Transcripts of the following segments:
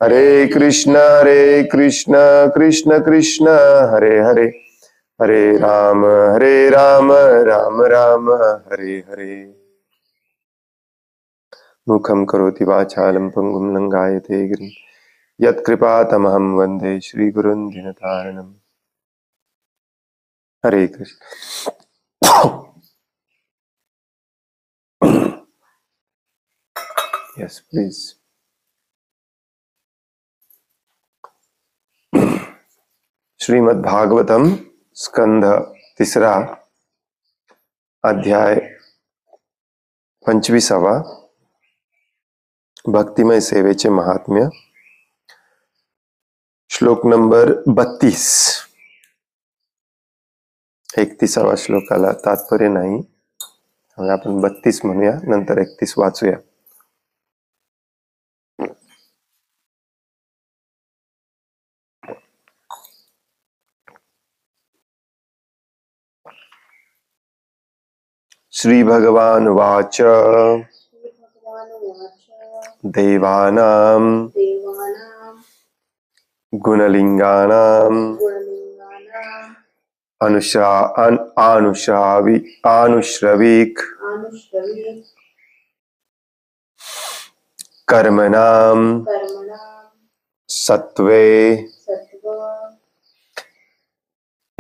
हरे कृष्ण कृष्ण कृष्ण हरे हरे, हरे राम राम राम हरे हरे। मुखं करोति वाचालं पंगुं लंघायते गिरिं यत्कृपातमहं वन्दे श्रीगुरुं दीनतारिणम्। हरे कृष्ण। Yes please. श्रीमद् भागवतम स्कंध तीसरा अध्याय 25 भक्तिमय सेवेचे महात्म्य, श्लोक नंबर 32। 31 श्लोकाला तात्पर्य नाही, आपण 32 म्हणूया, नंतर 31 वाचूया। श्री भगवान वाच देवानां गुणलिंगानां आनुश्रविक कर्मणां सत्वे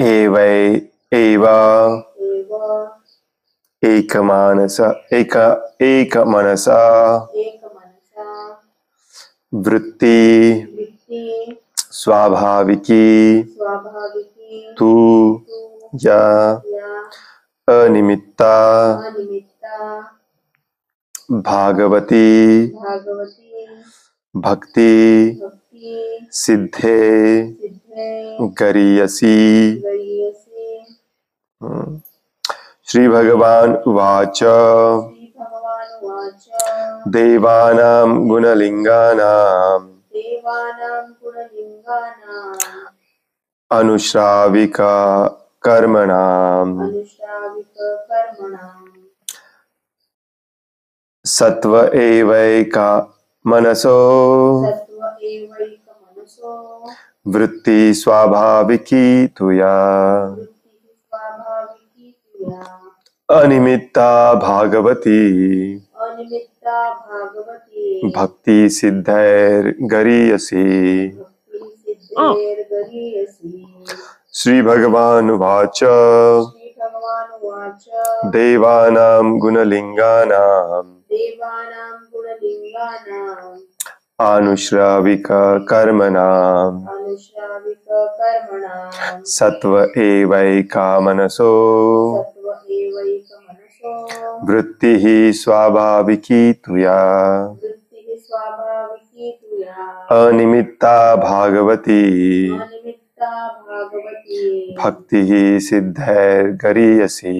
एव एकमनसा वृत्ति स्वाभाविकी तु या अनिमित्ता भागवती भक्ति सिद्धे गरीयसी। श्री भगवान उवाच देवानां गुणलिंगानां अनुश्राविक कर्मणां सत्व एवैका मनसो वृत्ति स्वाभाविकी तुया अनिमित्ता भागवती भक्ति सिद्धैर्गरीयसी। श्री भगवान वाच देवानां गुणलिंगानां आनुश्राविक कर्मणां सत्व एवैका मनसो वृत्तिः स्वाभाविकी तुया अनिमित्ता भागवती भक्तिः सिद्धैर्गरीयसी।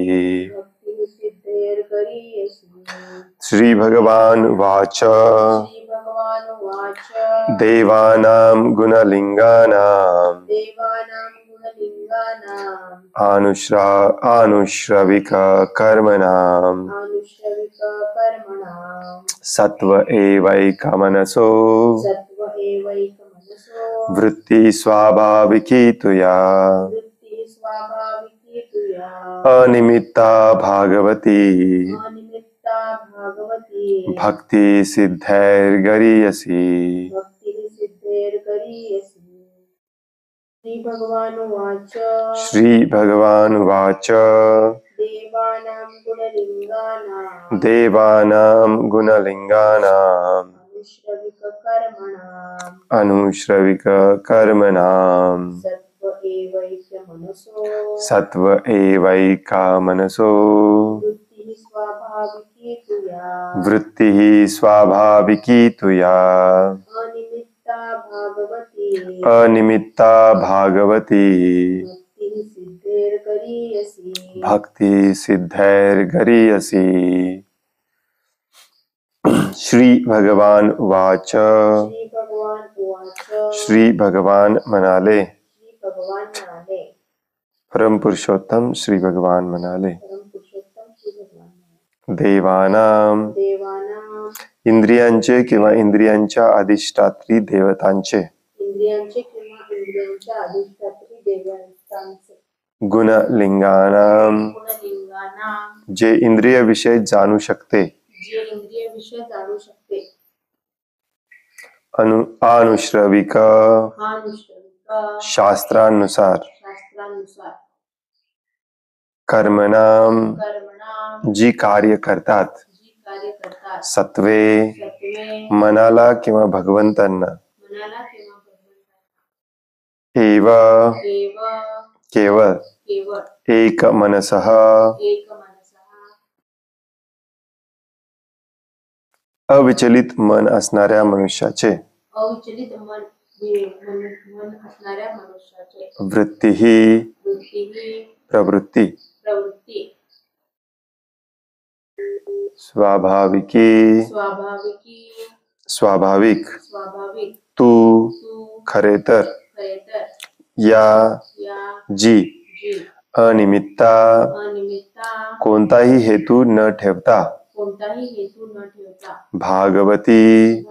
श्री भगवान वाच देवानां गुणलिंगानां आनुश्रविक कर्मणां सत्व एवैका मनसो वृत्ति स्वाभाविकी तुया अनिमित्ता भागवती भक्ति सिद्धैर्गरीयसी। श्री भगवान वाच देवानां गुणलिंगानां अनुश्रविक कर्मणां सत्व एवैका मनसो वृत्तिः स्वाभाविकी तुया अनिमित्ता भागवती भक्ति सिद्धैर्गरीयसी। श्री भगवान उवाच श्री भगवान म्हणाले, परम पुरुषोत्तम श्री भगवान म्हणाले, देवानां इंद्रियांचे किंवा इंद्रियांच्या अधिष्ठात्री देवतांचे गुणलिंगानाम जे इंद्रिय विषय जाणू शकते अनुश्रविक शास्त्रानुसार कर्मणाम जी कार्य करतात सत्वे मनाला किंवा भगवंतांना एव केवळ एक मनसः अविचलित मन असणाऱ्या मनुष्याचे वृत्ती प्रवृत्ती स्वाभाविक तू खरे तर या जी अनिमित्ता कोणताही हेतू न ठेवता भागवती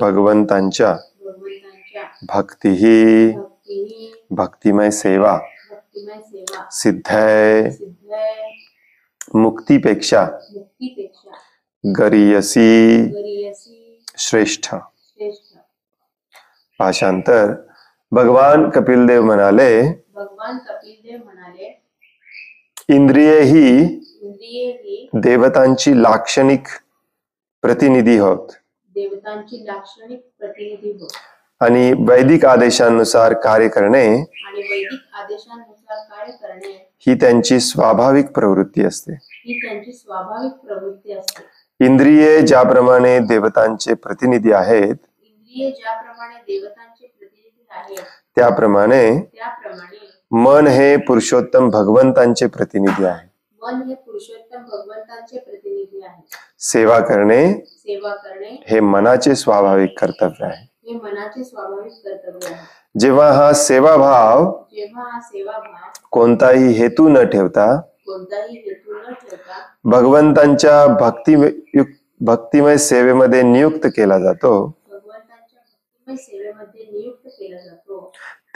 भगवंतांच्या भक्ती भक्तिमय सेवा सिद्धाय मुक्तीपेक्षा गरीयसी श्रेष्ठ. भाषांतर. भगवान कपिलदेव म्हणाले इंद्रिये ही देवतांची लाक्षणिक प्रतिनिधी होत आणि वैदिक आदेशानुसार कार्य करणे ही त्यांची स्वाभाविक प्रवृत्ती असते. इंद्रिये ज्याप्रमाणे देवतांचे प्रतिनिधी आहेत त्याप्रमाणे मन हे पुरुषोत्तम भगवंतांचे प्रतिनिधी आहे. सेवा करणे हे मनाचे स्वाभाविक कर्तव्य आहे. जेव्हा हा सेवाभाव कोणताही हेतू न ठेवता भगवंतांच्या भक्तिमय सेवेमध्ये नियुक्त केला जातो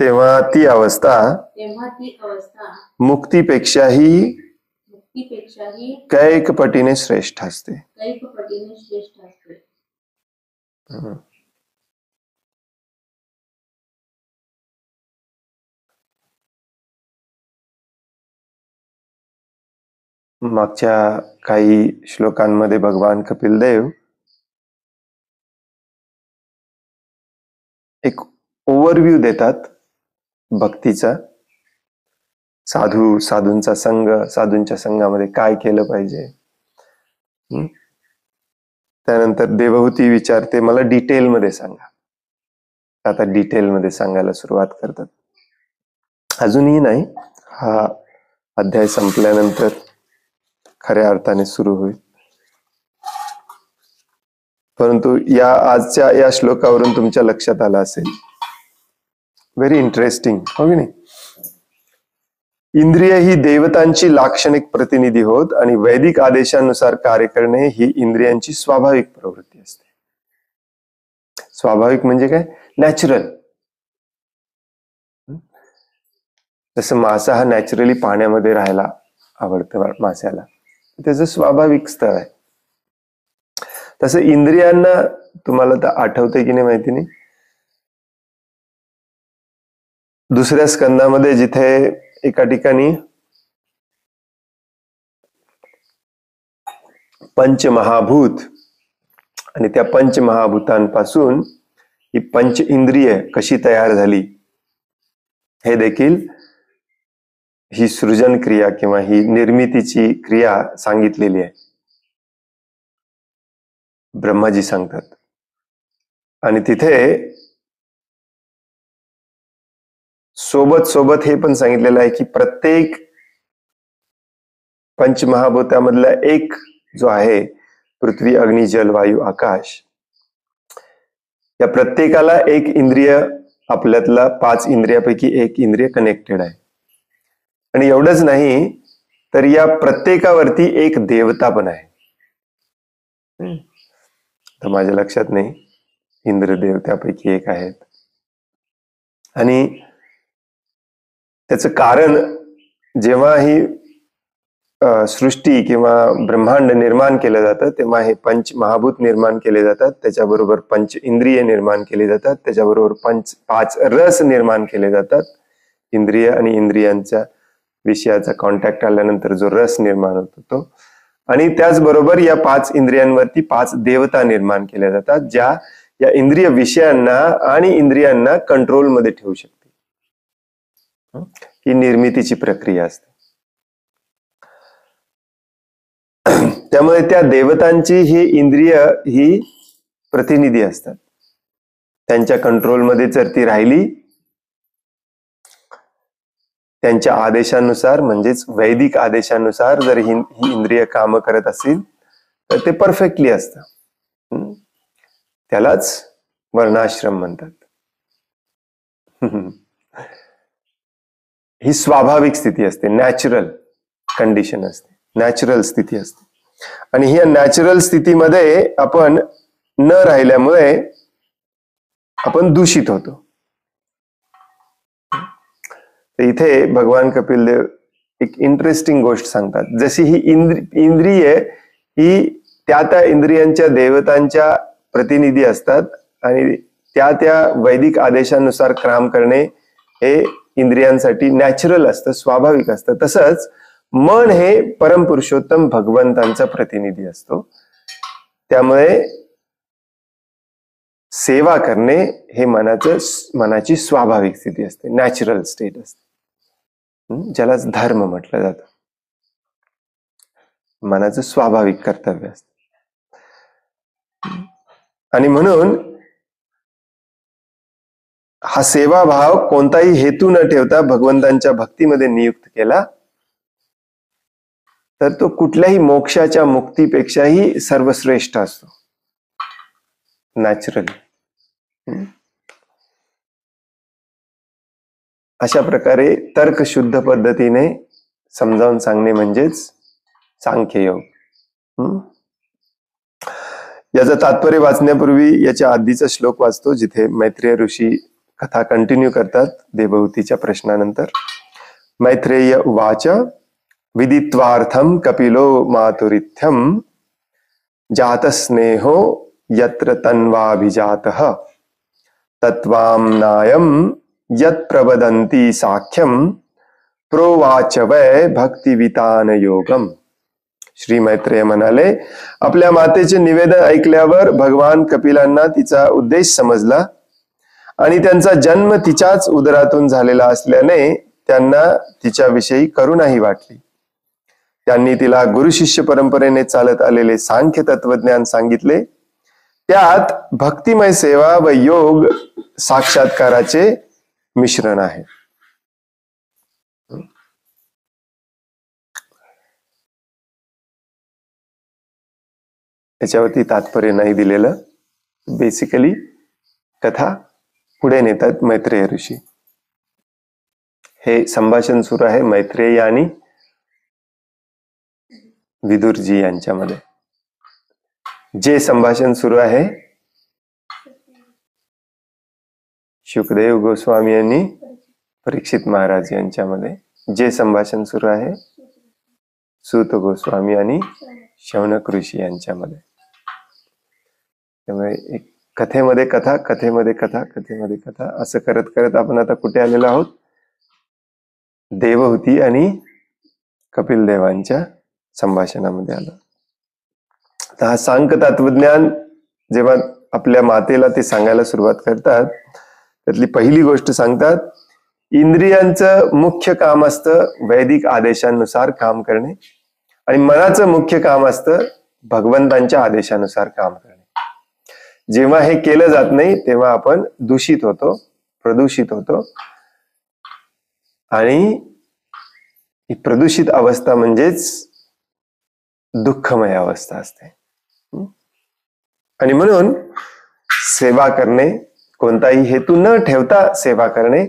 तेव्हा ती अवस्था मुक्तीपेक्षाही कैक पटीने श्रेष्ठ असते. मागच्या काही श्लोकांमध्ये भगवान कपिलदेव एक ओव्हरव्ह्यू देतात भक्तीचा. साधूंचा संघ, साधूंच्या संघामध्ये काय केलं पाहिजे. त्यानंतर देवहूती विचारते मला डिटेलमध्ये सांगा. आता डिटेलमध्ये सांगायला सुरुवात करतात. अजूनही नाही, हा अध्याय संपल्यानंतर खऱ्या अर्थाने सुरू होईल. परंतु आजच्या या श्लोकावरून तुमच्या लक्षात आलं असेल, व्हेरी इंटरेस्टिंग हो की नाही. इंद्रिय ही देवतांची लाक्षणिक प्रतिनिधी होत आणि वैदिक आदेशानुसार कार्य करणे ही इंद्रियांची स्वाभाविक प्रवृत्ती असते. स्वाभाविक म्हणजे काय? नॅचरल. जसं मासा हा नॅचरली पाण्यामध्ये राहायला आवडतं माश्याला, त्याचं स्वाभाविक स्थळ आहे. तसं इंद्रियांना, तुम्हाला तर आठवतंय की नाही माहिती नाही, दुसऱ्या स्कंदामध्ये जिथे एका ठिकाणी पंचमहाभूत आणि त्या पंचमहाभूतांपासून ही पंच इंद्रिय कशी तयार झाली हे देखील ही सृजन क्रिया किंवा ही निर्मितीची क्रिया सांगितलेली आहे. ब्रह्माजी सांगतात. आणि तिथे सोबत हे पण सांगितलेलं आहे की प्रत्येक पंचमहाभूतामधला एक जो आहे, पृथ्वी अग्नी जल वायू आकाश, या प्रत्येकाला एक इंद्रिय, आपल्यातला 5 इंद्रियापैकी एक इंद्रिय कनेक्टेड आहे. आणि एवढंच नाही तर या प्रत्येकावरती एक देवता पण आहे. तर माझ्या लक्षात नाही, इंद्रदेव त्यापैकी एक आहेत. आणि त्याचं कारण, जेव्हा ही सृष्टी किंवा ब्रह्मांड निर्माण केलं जातं तेव्हा हे पंच महाभूत निर्माण केले जातात, त्याच्याबरोबर पंच इंद्रिय निर्माण केली जातात, त्याच्याबरोबर पाच रस निर्माण केले जातात. इंद्रिय आणि इंद्रियांच्या विषयाचा कॉन्टॅक्ट आल्यानंतर जो रस निर्माण होतो तो, आणि त्याचबरोबर या 5 इंद्रियांवरती 5 देवता निर्माण केल्या जातात, ज्या या इंद्रिय विषयांना आणि इंद्रियांना कंट्रोलमध्ये ठेवू शकते. ही निर्मितीची प्रक्रिया असते. त्यामुळे त्या देवतांची ही इंद्रिय ही प्रतिनिधी असतात. त्यांच्या कंट्रोलमध्ये जर ती राहिली, त्यांच्या आदेशानुसार म्हणजेच वैदिक आदेशानुसार जर ही इंद्रिय काम करत असतील तर ते परफेक्टली असतं. त्यालाच वर्णाश्रम म्हणतात. ही स्वाभाविक स्थिती असते, नॅचरल कंडिशन असते, नॅचरल स्थिती असते. आणि ही नॅचरल स्थितीमध्ये आपण न राहिल्यामुळे आपण दूषित होतो. इथे भगवान कपिल देव एक इंटरेस्टिंग गोष्ट सांगतात. जशी ही इंद्रिय ही त्या इंद्रियांच्या देवतांच्या प्रतिनिधी असतात आणि त्या वैदिक आदेशानुसार काम करणे हे इंद्रियांसाठी नॅचरल असतं, स्वाभाविक असतं. तसंच मन हे परमपुरुषोत्तम भगवंतांचा प्रतिनिधी असतो. त्यामुळे सेवा करणे हे मनाची स्वाभाविक स्थिती असते, नॅचरल स्टेट असते, ज्यालाच धर्म म्हटलं जातं. मनाचं स्वाभाविक कर्तव्य असतं. आणि म्हणून हा सेवाभाव कोणताही हेतू न ठेवता भगवंतांच्या भक्तीमध्ये नियुक्त केला तर तो कुठल्याही मोक्षाच्या मुक्तीपेक्षाही सर्वश्रेष्ठ असतो, नॅचरली. अशा प्रकारे तर्कशुद्ध पद्धतीने समजावून सांगणे म्हणजेच सांख्ययोग. याचं तात्पर्य वाचण्यापूर्वी याच्या आधीचा श्लोक वाचतो, जिथे मैत्रेय ऋषी कथा कंटिन्यू करतात देवहूतीच्या प्रश्नानंतर. मैत्रेय उवाच विदित्वार्थम कपिलो मातुरित्यम जातस्नेहो यत्र तन्वाभिजातः तत्वाम्नायं यत् प्रवदन्ति साख्यम प्रोवाच वै भक्तिवितान योगम. श्री मैत्रेय म्हणाले, आपल्या मातेचे निवेदन ऐकल्यावर भगवान कपिलांना तिचा उद्देश समजला आणि त्यांचा जन्म तिच्याच उदरातून झालेला असल्याने त्यांना तिच्याविषयी करुणाही वाटली. त्यांनी तिला गुरु शिष्य परंपरेने चालत आलेले सांख्य तत्वज्ञान सांगितले. त्यात भक्तिमय सेवा व योग साक्षात्काराचे मिश्रण आहे. त्याच्यावरती तात्पर्य नाही दिलेलं. बेसिकली कथा पुढे नेतात मैत्रेय ऋषी. हे संभाषण सुरू आहे मैत्रेय आणि विदुरजी यांच्यामध्ये. जे संभाषण सुरू आहे शुकदेव गोस्वामी यांनी परीक्षित महाराज यांच्यामध्ये. जे संभाषण सुरू आहे सूत गोस्वामी आणि शौनक ऋषी यांच्यामध्ये. त्यामुळे एक कथेमध्ये कथा, कथेमध्ये कथा, कथेमध्ये कथा असं करत करत आपण आता कुठे आलेलो आहोत? देवहूती आणि कपिल देवांच्या संभाषणामध्ये आलो. तर हा सांख्य तत्वज्ञान जेव्हा आपल्या मातेला ते सांगायला सुरुवात करतात, त्यातली पहिली गोष्ट सांगतात, इंद्रियांचं मुख्य काम असतं वैदिक आदेशानुसार काम करणे आणि मनाचं मुख्य काम असतं भगवंतांच्या आदेशानुसार काम करणे. जेव्हा हे केलं जात नाही तेव्हा आपण दूषित होतो, प्रदूषित होतो. आणि ही प्रदूषित अवस्था म्हणजेच दुःखमय अवस्था असते. आणि म्हणून सेवा करणे, कोणताही हेतू न ठेवता सेवा करणे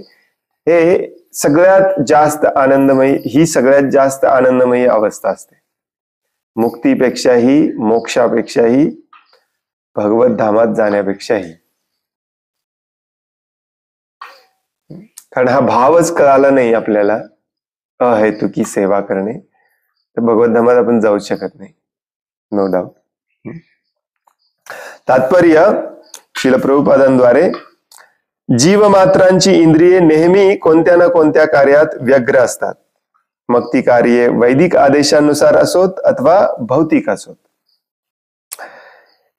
हे सगळ्यात जास्त आनंदमयी, ही सगळ्यात जास्त आनंदमयी अवस्था असते. मुक्तीपेक्षाही, मोक्षापेक्षाही भगवत धामात जाण्यापेक्षाही. कारण हा भावच कळाला नाही आपल्याला, अहेतुकी सेवा करणे, तर भगवत धामात आपण जाऊ शकत नाही. No doubt. तात्पर्य श्रील प्रभुपादांद्वारे, जीवमात्रांची इंद्रिये नेहमी कोणत्या ना कोणत्या कार्यात व्यग्र असतात. मग ती कार्ये वैदिक आदेशानुसार असोत अथवा भौतिक असोत.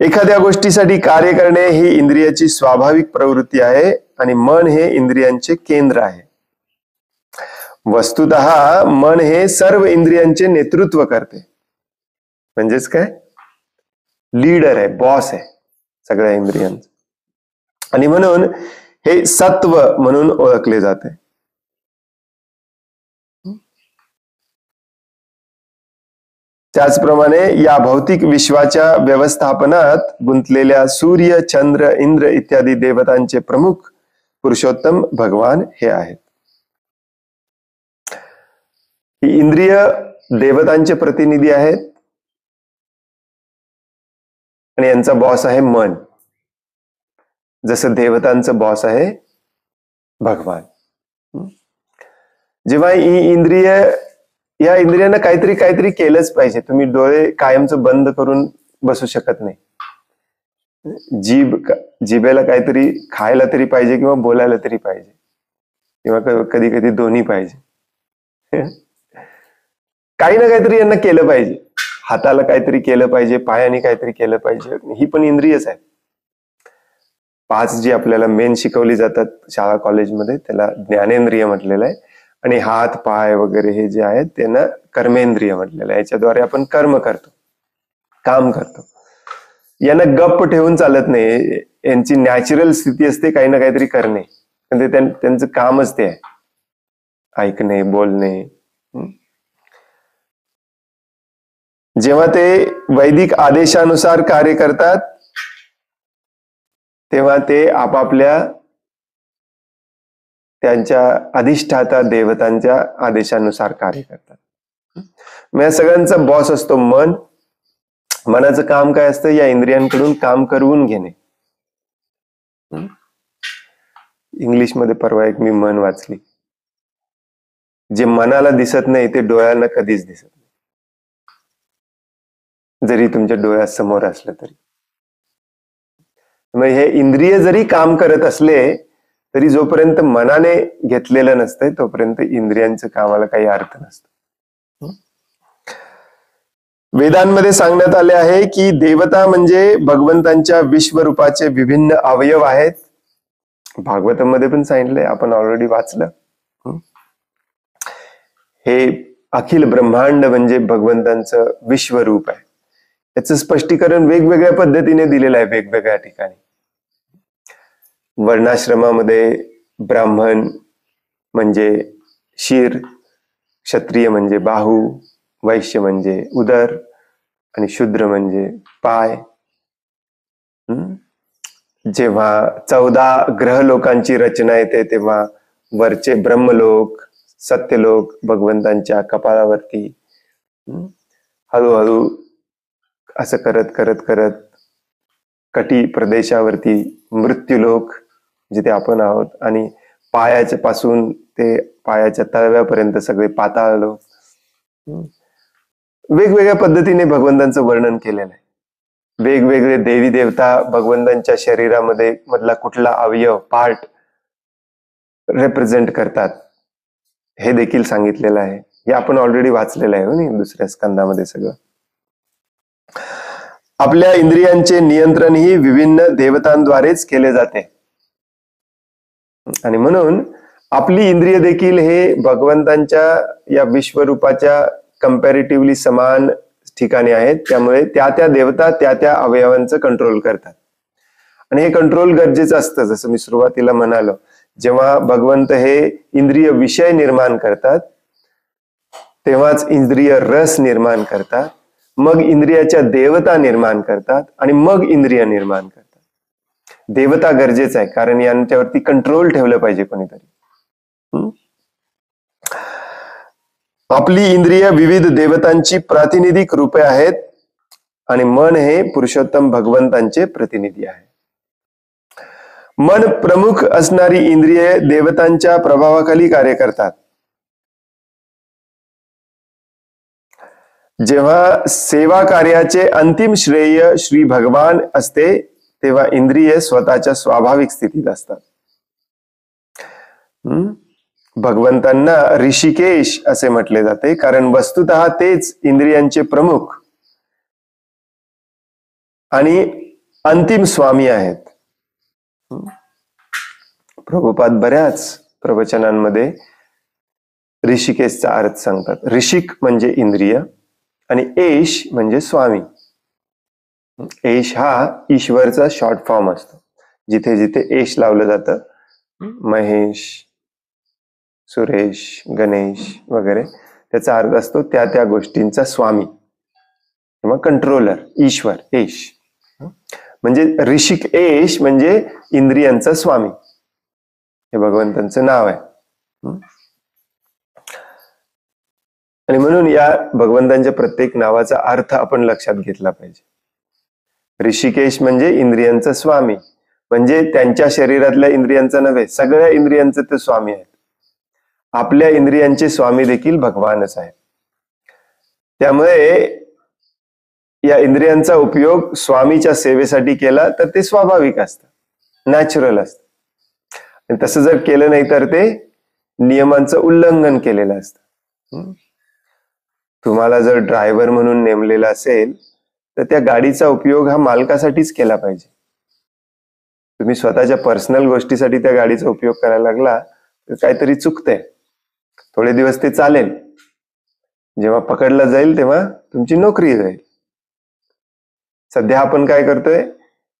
एखाद्या गोष्टीसाठी कार्य करणे ही इंद्रियाची स्वाभाविक प्रवृत्ती आहे आणि मन हे इंद्रियांचे केंद्र आहे. वस्तुतः मन हे सर्व इंद्रियांचे नेतृत्व करते. म्हणजेच काय, लीडर आहे, बॉस आहे सगळ्या इंद्रियांचं. आणि म्हणून हे सत्व म्हणून ओळखले जाते. त्याचप्रमाणे या भौतिक विश्वाच्या व्यवस्थापनात गुंतलेल्या सूर्य, चंद्र, इंद्र इत्यादी देवतांचे प्रमुख पुरुषोत्तम भगवान हे आहेत. ही इंद्रिय देवतांचे प्रतिनिधी आहेत आणि यांचा बॉस आहे मन, जसं देवतांचं बॉस आहे भगवान. जेव्हा ही इंद्रिय, या इंद्रियांना काहीतरी केलंच पाहिजे. तुम्ही डोळे कायमचं बंद करून बसू शकत नाही. जिभेला काहीतरी खायला तरी पाहिजे किंवा बोलायला तरी पाहिजे, किंवा कधी कधी दोन्ही पाहिजे. काही ना काहीतरी यांना केलं पाहिजे. हाताला काहीतरी केलं पाहिजे, पायाने काहीतरी केलं पाहिजे. ही पण इंद्रियच आहे. 5 जी आपल्याला मेन शिकवली जातात शाळा कॉलेजमध्ये, त्याला ज्ञानेंद्रिय म्हटलेलं आहे. आणि हात पाय वगैरे हे जे आहेत त्यांना कर्मेंद्रिय म्हटलेलं आहे. याच्याद्वारे आपण कर्म करतो, काम करतो. यांना गप्प ठेवून चालत नाही. यांची नॅचरल स्थिती असते काही ना काहीतरी करणे. म्हणजे त्यांचं कामच ते आहे, ऐकणे, बोलणे. जेव्हा ते वैदिक आदेशानुसार कार्य करतात तेव्हा ते आपापल्या त्यांच्या अधिष्ठाता देवतांच्या आदेशानुसार कार्य करतात. मग सगळ्यांचा बॉस असतो मन. मनाचं काम काय असतं, या इंद्रियांकडून काम करवून घेणे. इंग्लिशमध्ये परवा एक मी मन वाचली, जे मनाला दिसत नाही ते डोळ्यांना कधीच दिसत नाही, जरी तुमच्या डोळ्यासमोर असलं तरी. मग हे इंद्रिय जरी काम करत असले तरी जोपर्यंत मनाने घेतलेलं नसतंय तोपर्यंत इंद्रियांच्या कामाला काही अर्थ नसतो. वेदांमध्ये सांगण्यात आले आहे की देवता म्हणजे भगवंतांच्या विश्वरूपाचे विभिन्न अवयव आहेत. भागवतामध्ये पण सांगितलंय, आपण ऑलरेडी वाचलं. हे अखिल ब्रह्मांड म्हणजे भगवंतांचं विश्वरूप आहे. याचं स्पष्टीकरण वेगवेगळ्या पद्धतीने दिलेलं आहे वेगवेगळ्या ठिकाणी. वर्णाश्रमामध्ये ब्राह्मण म्हणजे शिर, क्षत्रिय म्हणजे बाहू, वैश्य म्हणजे उदर आणि शूद्र म्हणजे पाय. जेव्हा 14 ग्रह लोकांची रचना येते तेव्हा वरचे ब्रह्मलोक, सत्यलोक भगवंतांच्या कपाळावरती, हळूहळू असं करत करत करत कटी प्रदेशावरती मृत्यूलोक जिथे आपण आहोत, आणि पायाच्या पासून ते पायाच्या तळव्यापर्यंत सगळे पाताळ लोक. वेगवेगळ्या पद्धतीने भगवंतांचं वर्णन केलेलं आहे. वेगवेगळे देवी देवता भगवंतांच्या शरीरामध्ये मधला कुठला अवयव, पार्ट रिप्रेझेंट करतात हे देखील सांगितलेलं आहे. हे आपण ऑलरेडी वाचलेलं आहे ना दुसऱ्या स्कंदामध्ये सगळं. आपल्या इंद्रियांचे नियंत्रण ही विभिन्न देवतांद्वारेच केले जाते आणि म्हणून आपली इंद्रिय देखील हे भगवंतांच्या या विश्वरूपाच्या कंपॅरेटिव्हली समान ठिकाणी आहेत. त्यामुळे त्या त्या देवता त्या त्या अवयवांचं कंट्रोल करतात आणि हे कंट्रोल गरजेचं असतं. जसं मी सुरुवातीला म्हणालो, जेव्हा भगवंत हे इंद्रिय विषय निर्माण करतात तेव्हाच इंद्रिय रस निर्माण करतात, मग इंद्रियाच्या देवता निर्माण करतात आणि मग इंद्रिय निर्माण करतात. देवता गरजेचं आहे कारण यांच्यावरती कंट्रोल ठेवलं पाहिजे कोणीतरी. आपली इंद्रिय विविध देवतांची प्रातिनिधिक रूपे आहेत आणि मन हे पुरुषोत्तम भगवंतांचे प्रतिनिधी आहे. मन प्रमुख असणारी इंद्रिये देवतांच्या प्रभावाखाली कार्य करतात. जेव्हा सेवा कार्याचे अंतिम श्रेय श्री भगवान असते तेव्हा इंद्रिये स्वतःच्या स्वाभाविक स्थितीत असतात. भगवंतांना ऋषिकेश असे म्हटले जाते कारण वस्तुतः तेच इंद्रियांचे प्रमुख आणि अंतिम स्वामी आहेत. प्रभुपाद बऱ्याच प्रवचनांमध्ये ऋषिकेशचा अर्थ सांगतात. ऋषिक म्हणजे इंद्रिय आणि एश म्हणजे स्वामी. एश हा ईश्वरचा शॉर्ट फॉर्म असतो. जिथे जिथे एश लावलं जातं, महेश, सुरेश, गणेश वगैरे, त्याचा अर्थ असतो त्या त्या गोष्टींचा स्वामी किंवा कंट्रोलर, ईश्वर, एश. म्हणजे ऋषिक एश म्हणजे इंद्रियांचा स्वामी, हे भगवंतांचं नाव आहे. आणि म्हणून या भगवंतांच्या प्रत्येक नावाचा अर्थ आपण लक्षात घेतला पाहिजे. ऋषिकेश म्हणजे इंद्रियांचा स्वामी, म्हणजे त्यांच्या शरीरातल्या इंद्रियांचा नव्हे, सगळ्या इंद्रियांचे ते स्वामी आहेत. आपल्या इंद्रियांचे स्वामी देखील भगवानच आहेत. त्यामुळे या इंद्रियांचा उपयोग स्वामीच्या सेवेसाठी केला तर ते स्वाभाविक असतं, नॅचरल असतं. तसं जर केलं नाही तर ते नियमांचं उल्लंघन केलेलं असतं. तुम्हाला जर ड्रायव्हर म्हणून नेमलेला असेल तर त्या गाडीचा उपयोग हा मालकासाठीच केला पाहिजे. तुम्ही स्वतःच्या पर्सनल गोष्टीसाठी त्या गाडीचा उपयोग करायला लागला तर काहीतरी चुकतंय. थोडे दिवस ते चालेल, जेव्हा पकडला जाईल तेव्हा तुमची नोकरी जाईल. सध्या आपण काय करतोय,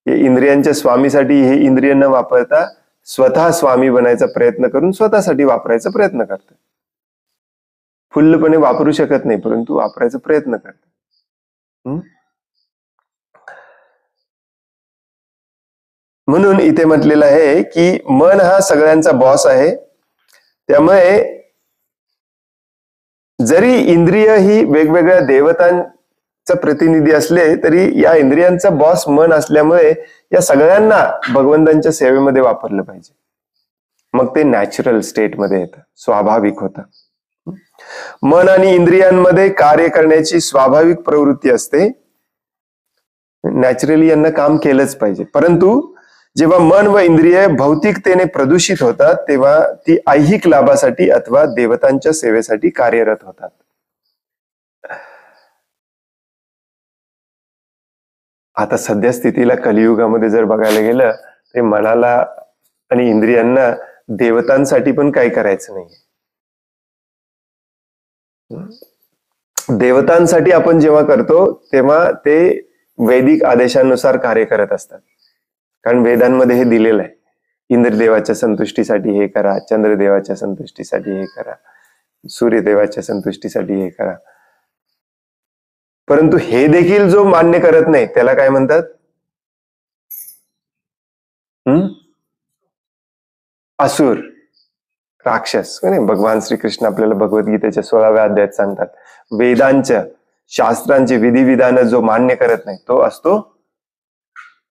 हे इंद्रियांच्या स्वामीसाठी हे इंद्रिय न वापरता स्वतः स्वामी बनायचा प्रयत्न करून स्वतःसाठी वापरायचा प्रयत्न करतोय. फुल्लपणे वापरू शकत नाही, परंतु वापरायचा प्रयत्न करतोय. म्हणून इथे म्हटलेलं आहे की मन हा सगळ्यांचा बॉस आहे. त्यामुळे जरी इंद्रिय ही वेगवेगळ्या देवतांचा प्रतिनिधी असले तरी या इंद्रियांचा बॉस मन असल्यामुळे या सगळ्यांना भगवंतांच्या सेवेमध्ये वापरलं पाहिजे. मग ते नॅचरल स्टेटमध्ये येतं, स्वाभाविक होतं. मन आणि इंद्रियांमध्ये कार्य करण्याची स्वाभाविक प्रवृत्ती असते. नॅचरली यांना काम केलंच पाहिजे. परंतु जेव्हा मन व इंद्रिय भौतिकतेने प्रदूषित होतात तेव्हा ती ऐहिक लाभासाठी अथवा देवतांच्या सेवेसाठी कार्यरत होतात. आता सध्या स्थितीला कलियुगामध्ये जर बघायला गेलं तर मनाला आणि इंद्रियांना देवतांसाठी पण काही करायचं नाही. देवतांसाठी आपण जेव्हा करतो तेव्हा ते वैदिक आदेशानुसार कार्य करत असतात. कारण वेदांमध्ये हे दिलेलं आहे, इंद्रदेवाच्या संतुष्टीसाठी हे करा, चंद्रदेवाच्या संतुष्टीसाठी हे करा, सूर्यदेवाच्या संतुष्टीसाठी हे करा. परंतु हे देखील जो मान्य करत नाही त्याला काय म्हणतात? असुर, राक्षस. भगवान श्रीकृष्ण आपल्याला भगवद्गीतेच्या 16व्या अध्यायात सांगतात, वेदांच्या शास्त्रांचे विधिविधान जो मान्य करत नाही तो असतो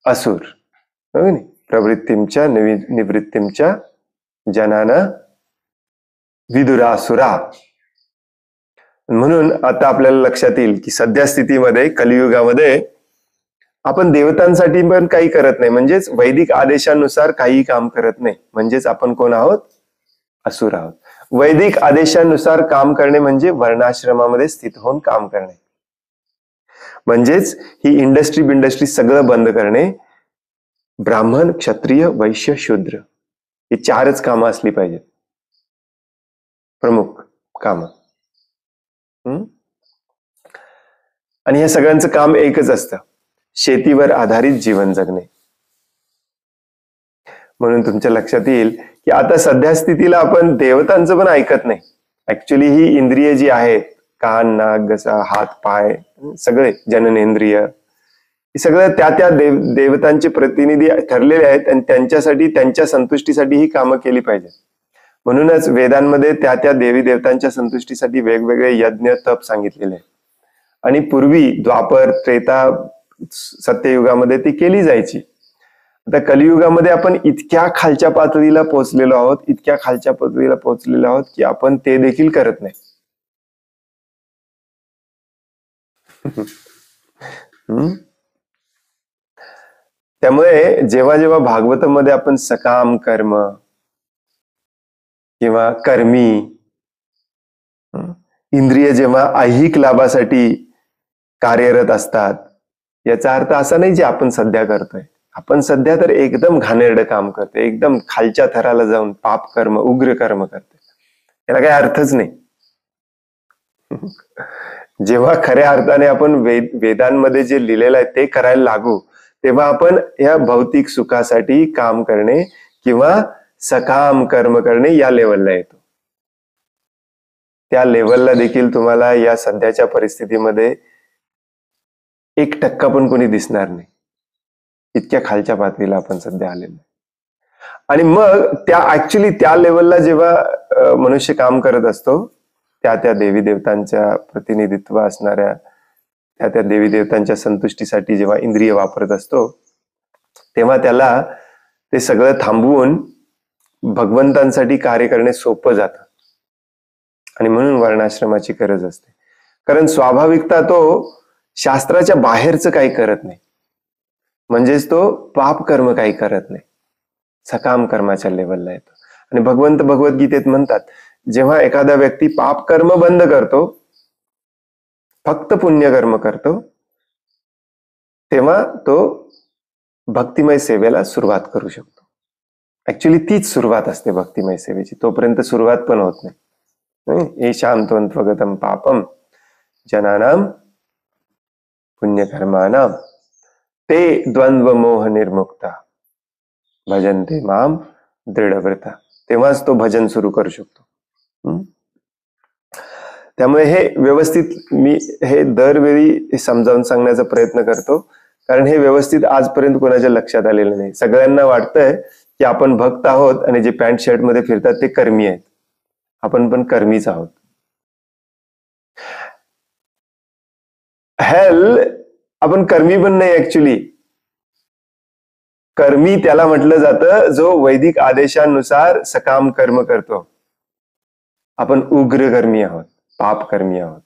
असुर. प्रवृत्तींच्या निवृत्तींच्या जनाना विदुरासुरा. म्हणून आता आपल्याला लक्षात येईल की सध्या स्थितीमध्ये कलियुगामध्ये आपण देवतांसाठी पण काही करत नाही, म्हणजेच वैदिक आदेशानुसार काही काम करत नाही. म्हणजेच आपण कोण आहोत? असुर आहोत. वैदिक आदेशानुसार काम करणे म्हणजे वर्णाश्रमामध्ये स्थित होऊन काम करणे. म्हणजेच ही इंडस्ट्री सगळं बंद करणे. ब्राह्मण, क्षत्रिय, वैश्य, शूद्र ही 4च कामं असली पाहिजेत, प्रमुख कामं. आणि या सगळ्यांचं काम एकच असतं, शेतीवर आधारित जीवन जगणे. म्हणून तुमच्या लक्षात येईल की आता सध्या स्थितीला आपण देवतांचं पण ऐकत नाही. ऍक्च्युली ही इंद्रिय जी आहेत, कान, नाक, घसा, हात, पाय, सगळे जननेंद्रिय, हे सगळं त्या त्या देवतांचे प्रतिनिधी ठरलेले आहेत आणि त्यांच्यासाठी, त्यांच्या संतुष्टीसाठी ही कामं केली पाहिजेत. म्हणूनच वेदांमध्ये त्या त्या देवी देवतांच्या संतुष्टीसाठी वेगवेगळे यज्ञ, तप सांगितलेले आहेत. आणि पूर्वी द्वापर, त्रेता, सत्ययुगामध्ये ती केली जायची. आता कलियुगामध्ये आपण इतक्या खालच्या पातळीला पोहोचलेलो आहोत, इतक्या खालच्या पातळीला पोहोचलेलो आहोत की आपण ते देखील करत नाही. त्यामुळे जेव्हा जेव्हा भागवतामध्ये आपण सकाम कर्म किंवा कर्मी, इंद्रिय जेव्हा ऐहिक लाभासाठी कार्यरत असतात, याचा अर्थ असा नाही जे आपण सध्या करतोय. आपण सध्या तर एकदम घाणेरडं काम करतोय, एकदम खालच्या थराला जाऊन पाप कर्म, उग्र कर्म करतोय. याला काही अर्थच नाही. जेव्हा खऱ्या अर्थाने आपण वेदांमध्ये जे लिहिलेलं आहे ते करायला लागू, तेव्हा आपण या भौतिक सुखासाठी काम करणे किंवा सकाम कर्म करणे या लेवलला येतो. त्या लेवलला देखील तुम्हाला या सध्याच्या परिस्थितीमध्ये 1% पण कोणी दिसणार नाही. इतक्या खालच्या पातळीला आपण सध्या आलेलो. आणि मग त्या लेवलला जेव्हा मनुष्य काम करत असतो, त्या देवी देवतांच्या प्रतिनिधित्व असणाऱ्या त्या देवी देवतांच्या संतुष्टीसाठी जेव्हा इंद्रिय वापरत असतो, तेव्हा त्याला ते सगळं थांबवून भगवंतांसाठी कार्य करणे सोपं जातं. आणि म्हणून वर्णाश्रमाची गरज असते. कारण स्वाभाविकता तो शास्त्राच्या बाहेरचं काही करत नाही, म्हणजेच तो पाप कर्म काही करत नाही, सकाम कर्माच्या लेवलला येतो. आणि भगवंत भगवद्गीतेत म्हणतात, जेव्हा एखादा व्यक्ती पाप कर्म बंद करतो, फक्त पुण्यकर्म करतो, तेव्हा तो भक्तिमय सेवेला सुरुवात करू शकतो. ऍक्च्युली तीच सुरुवात असते भक्तिमय सेवेची. तोपर्यंत सुरुवात पण होत नाही. येषां त्वगतम पापम जनानाम पुण्यकर्माणाम ते द्वंद्व मोह निर्मुक्ता भजन्ते माम दृढव्रता. तेव्हाच तो भजन सुरू करू शकतो. त्यामुळे हे व्यवस्थित मी हे दरवेळी समजावून सांगण्याचा प्रयत्न करतो, कारण हे व्यवस्थित आजपर्यंत कोणाच्या लक्षात आलेलं नाही. सगळ्यांना वाटतंय की आपण भक्त आहोत आणि जे पॅन्ट शर्ट मध्ये फिरतात ते कर्मी आहेत. आपण पण कर्मीच आहोत. हेल आपण कर्मी पण नाही. ऍक्च्युली कर्मी त्याला म्हटलं जातं जो वैदिक आदेशानुसार सकाम कर्म करतो. आपण उग्र कर्मी आहोत, पाप कर्मी आहोत.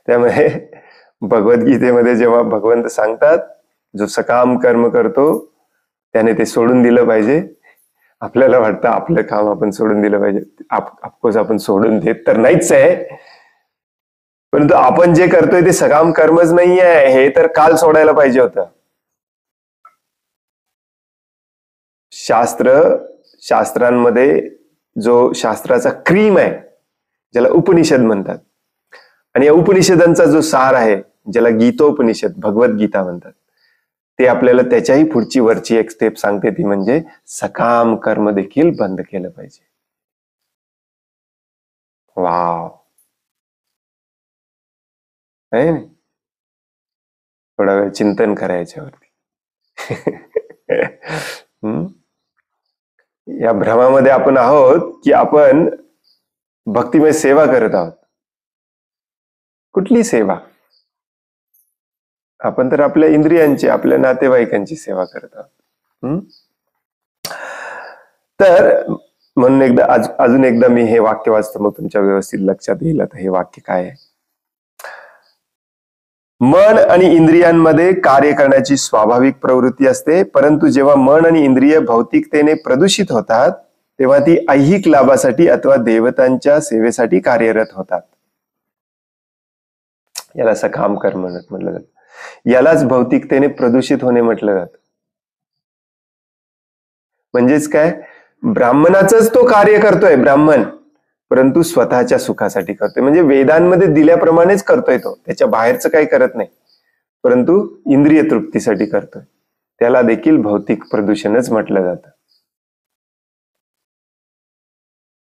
त्यामुळे भगवद्गीतेमध्ये जेव्हा भगवंत सांगतात जो सकाम कर्म करतो त्याने ते सोडून दिलं पाहिजे, आपल्याला वाटतं आपलं काम आपण सोडून दिलं पाहिजे. ऑफकोर्स आपण सोडून देत तर नाहीच आहे, परंतु आपण जे करतोय ते सकाम कर्मच नाही आहे. हे तर काल सोडायला पाहिजे होतं. शास्त्रांमध्ये जो शास्त्राचा क्रीम आहे, ज्याला उपनिषद म्हणतात, आणि या उपनिषदांचा जो सार आहे, ज्याला गीतोपनिषद, भगवद्गीता म्हणतात, ते आपल्याला त्याच्याही पुढची वरची एक स्टेप सांगते. ती म्हणजे सकाम कर्म देखील बंद केलं पाहिजे. वाव, थोडा वेळ चिंतन करायच्यावरती. या भ्रमामध्ये आपण आहोत की आपण भक्तिमय सेवा करत आहोत. कुठली सेवा? आपण तर आपल्या इंद्रियांची, आपल्या नातेवाईकांची सेवा करत आहोत. तर म्हणून अजून एकदा मी हे वाक्य वाचतो, मग तुमच्या व्यवस्थित लक्षात येईल आता हे वाक्य काय आहे. मन आणि इंद्रियांमध्ये कार्य करण्याची स्वाभाविक प्रवृत्ती असते, परंतु जेव्हा मन आणि इंद्रिय भौतिकतेने प्रदूषित होतात तेव्हा ती ऐहिक लाभासाठी अथवा देवतांच्या सेवेसाठी कार्यरत होतात. याला सकाम कर्म म्हटलं जातं. यालाच भौतिकतेने प्रदूषित होणे म्हटलं जातं. म्हणजेच काय, ब्राह्मणाचंच तो कार्य करतोय ब्राह्मण, परंतु स्वतःच्या सुखासाठी करतोय. म्हणजे वेदांमध्ये दिल्याप्रमाणेच करतोय तो, त्याच्या बाहेरचं काही करत नाही, परंतु इंद्रिय तृप्तीसाठी करतोय. त्याला देखील भौतिक प्रदूषणच म्हटलं जातं.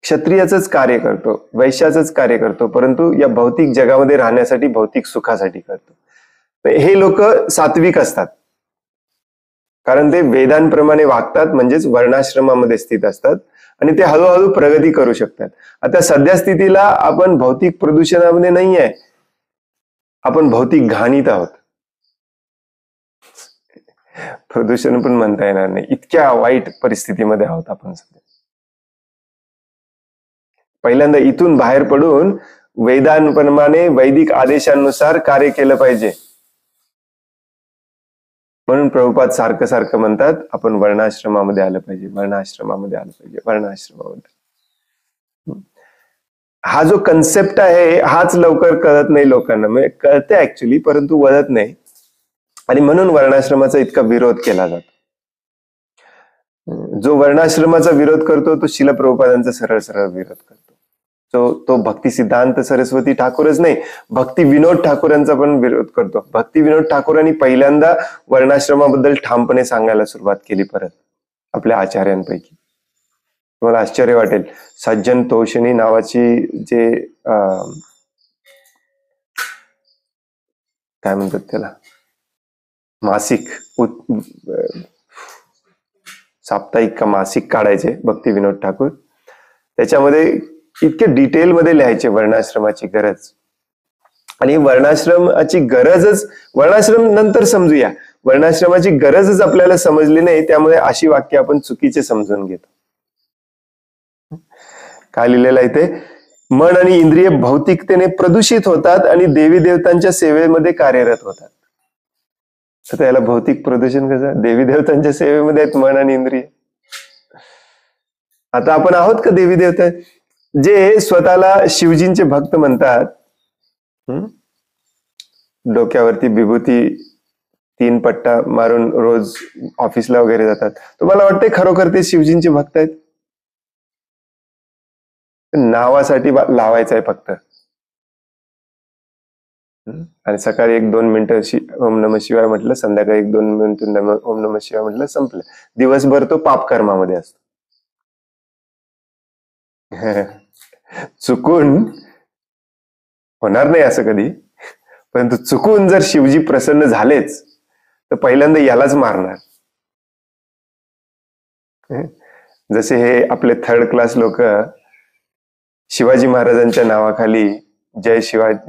क्षत्रियाचंच कार्य करतो, वैश्याचंच कार्य करतो, परंतु या भौतिक जगामध्ये राहण्यासाठी, भौतिक सुखासाठी करतो. हे लोक सात्विक असतात, कारण ते वेदांप्रमाणे वागतात, म्हणजेच वर्णाश्रमामध्ये स्थित असतात आणि ते हळूहळू प्रगती करू शकतात. आता सध्या स्थितीला आपण भौतिक प्रदूषणामध्ये नाही आहे, आपण भौतिक घाणीत आहोत. प्रदूषण पण म्हणता येणार नाही, इतक्या वाईट परिस्थितीमध्ये आहोत आपण सध्या. पहिल्यांदा इथून बाहेर पडून वेदांप्रमाणे वैदिक आदेशानुसार कार्य केलं पाहिजे. म्हणून प्रभुपाद सारखं सारखं म्हणतात आपण वर्णाश्रमामध्ये आलं पाहिजे, वर्णाश्रमामध्ये आलं पाहिजे, वर्णाश्रमामध्ये. हा जो कन्सेप्ट आहे हाच लवकर कळत नाही लोकांना, म्हणजे कळते ऍक्च्युली परंतु वळत नाही, आणि म्हणून वर्णाश्रमाचा इतका विरोध केला जातो. जो वर्णाश्रमाचा विरोध करतो तो शिला प्रभुपादांचा सरळ सरळ विरोध करतो. तो भक्ती सिद्धांत सरस्वती ठाकूरच नाही, भक्ती विनोद ठाकूरांचा पण विरोध करतो. भक्ती विनोद ठाकूरांनी पहिल्यांदा वर्णाश्रमाबद्दल ठामपणे सांगायला सुरुवात केली परत आपल्या आचार्यांपैकी. तुम्हाला आश्चर्य वाटेल, सज्जन तोषणी नावाची जे काय म्हणतात त्याला मासिक साप्ताहिक का मासिक काढायचे भक्ती विनोद ठाकूर, त्याच्यामध्ये इतके डिटेलमध्ये लिहायचे वर्णाश्रमाची गरज. आणि वर्णाश्रमाची गरजच, वर्णाश्रम नंतर समजूया, वर्णाश्रमाची गरजच आपल्याला समजली नाही, त्यामुळे अशी वाक्य आपण चुकीचे समजून घेतो. काय लिहिलेलं आहे ते, मन आणि इंद्रिय भौतिकतेने प्रदूषित होतात आणि देवी देवतांच्या सेवेमध्ये कार्यरत होतात. तर त्याला भौतिक प्रदूषण कसं, देवी देवतांच्या सेवेमध्ये आहेत मन आणि इंद्रिय. आता आपण आहोत का देवी देवता, जे स्वतःला शिवजींचे भक्त म्हणतात, डोक्यावरती विभूती 3 पट्टा मारून रोज ऑफिसला वगैरे जातात, तुम्हाला वाटतंय खरोखर ते शिवजींचे भक्त आहेत? नावासाठी लावायचं आहे फक्त, आणि सकाळी 1-2 मिनिटं ओम नमः शिवाय म्हटलं, संध्याकाळी 1-2 मिनिटं ओम नमः शिवाय म्हटलं, संपलं. दिवसभर तो पाप कर्मामध्ये असतो. चुकून होणार नाही असं कधी, परंतु चुकून जर शिवजी प्रसन्न झालेच तर पहिल्यांदा यालाच मारणार. जसे हे आपले 3rd क्लास लोक शिवाजी महाराजांच्या नावाखाली जय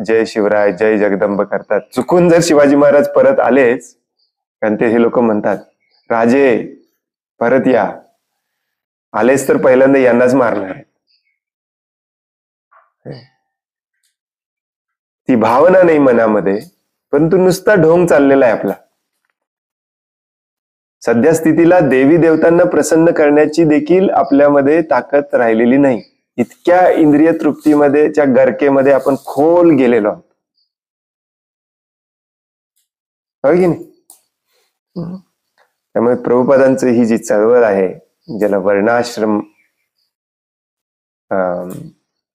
जय शिवराय, जय जगदंब करतात. चुकून जर शिवाजी महाराज परत आलेच, कारण ते हे लोक म्हणतात राजे परत या, आलेच तर पहिल्यांदा यांनाच मारणार. ती भावना नाही मनामध्ये, परंतु नुसता ढोंग चाललेला आहे आपला. सध्या स्थितीला देवी देवतांना प्रसन्न करण्याची देखील आपल्यामध्ये ताकद राहिलेली नाही. इतक्या इंद्रिय तृप्तीमध्ये च्या गर्केमध्ये आपण खोल गेलेलो आहोत, हो की नाही? त्यामुळे प्रभुपादांचं ही जी चळवळ आहे, ज्याला वर्णाश्रम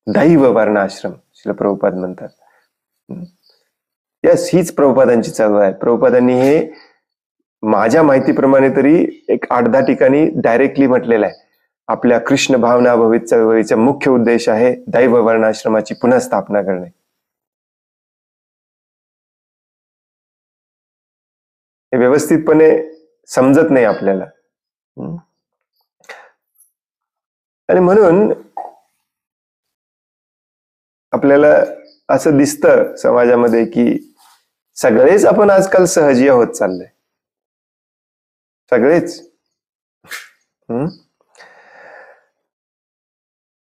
दैव वर्णाश्रम शिला प्रभुपाद म्हणतात, यस, हीच प्रभुपादांची चळवळ आहे. प्रभुपादांनी हे माझ्या माहितीप्रमाणे तरी 8-10 ठिकाणी डायरेक्टली म्हटलेलं आहे. आपल्या कृष्ण भावना भवित चळवळीचा मुख्य उद्देश आहे दैव वर्णाश्रमाची पुन्हा स्थापना करणे. हे व्यवस्थितपणे समजत नाही आपल्याला, आणि म्हणून आपल्याला असं दिसतं समाजामध्ये की सगळेच आपण आजकाल सहजीय होत चाललंय, सगळेच.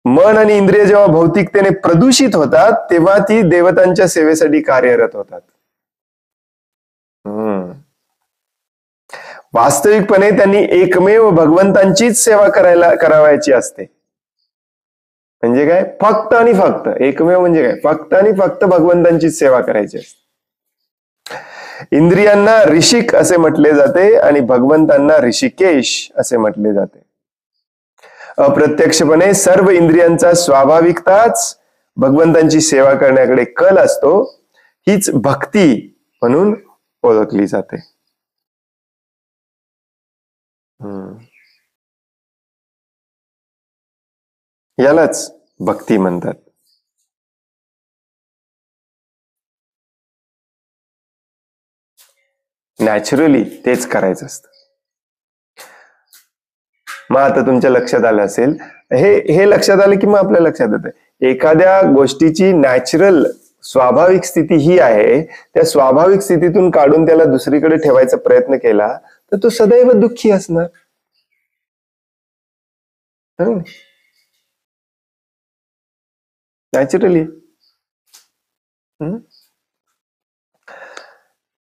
मन आणि इंद्रिय जेव्हा भौतिकतेने प्रदूषित होतात तेव्हा ती देवतांच्या सेवेसाठी कार्यरत होतात. वास्तविकपणे त्यांनी एकमेव भगवंतांचीच सेवा करावायची असते. म्हणजे काय, फक्त आणि फक्त एकमेव म्हणजे काय, फक्त आणि फक्त भगवंतांचीच सेवा करायची असते. इंद्रियांना ऋषिक असे म्हटले जाते आणि भगवंतांना ऋषिकेश असे म्हटले जाते. अप्रत्यक्षपणे सर्व इंद्रियांचा स्वाभाविकताच भगवंतांची सेवा करण्याकडे कल असतो. हीच भक्ती म्हणून ओळखली जाते. यालाच भक्ती म्हणतात. नॅचरली तेच करायचं असतं. मग आता तुमच्या लक्षात आलं असेल, हे लक्षात आलं की मग आपल्या लक्षात येतं एखाद्या गोष्टीची नॅचरल स्वाभाविक स्थिती ही आहे, त्या स्वाभाविक स्थितीतून काढून त्याला दुसरीकडे ठेवायचा प्रयत्न केला तर तो सदैव दुःखी असणार. नॅचरली.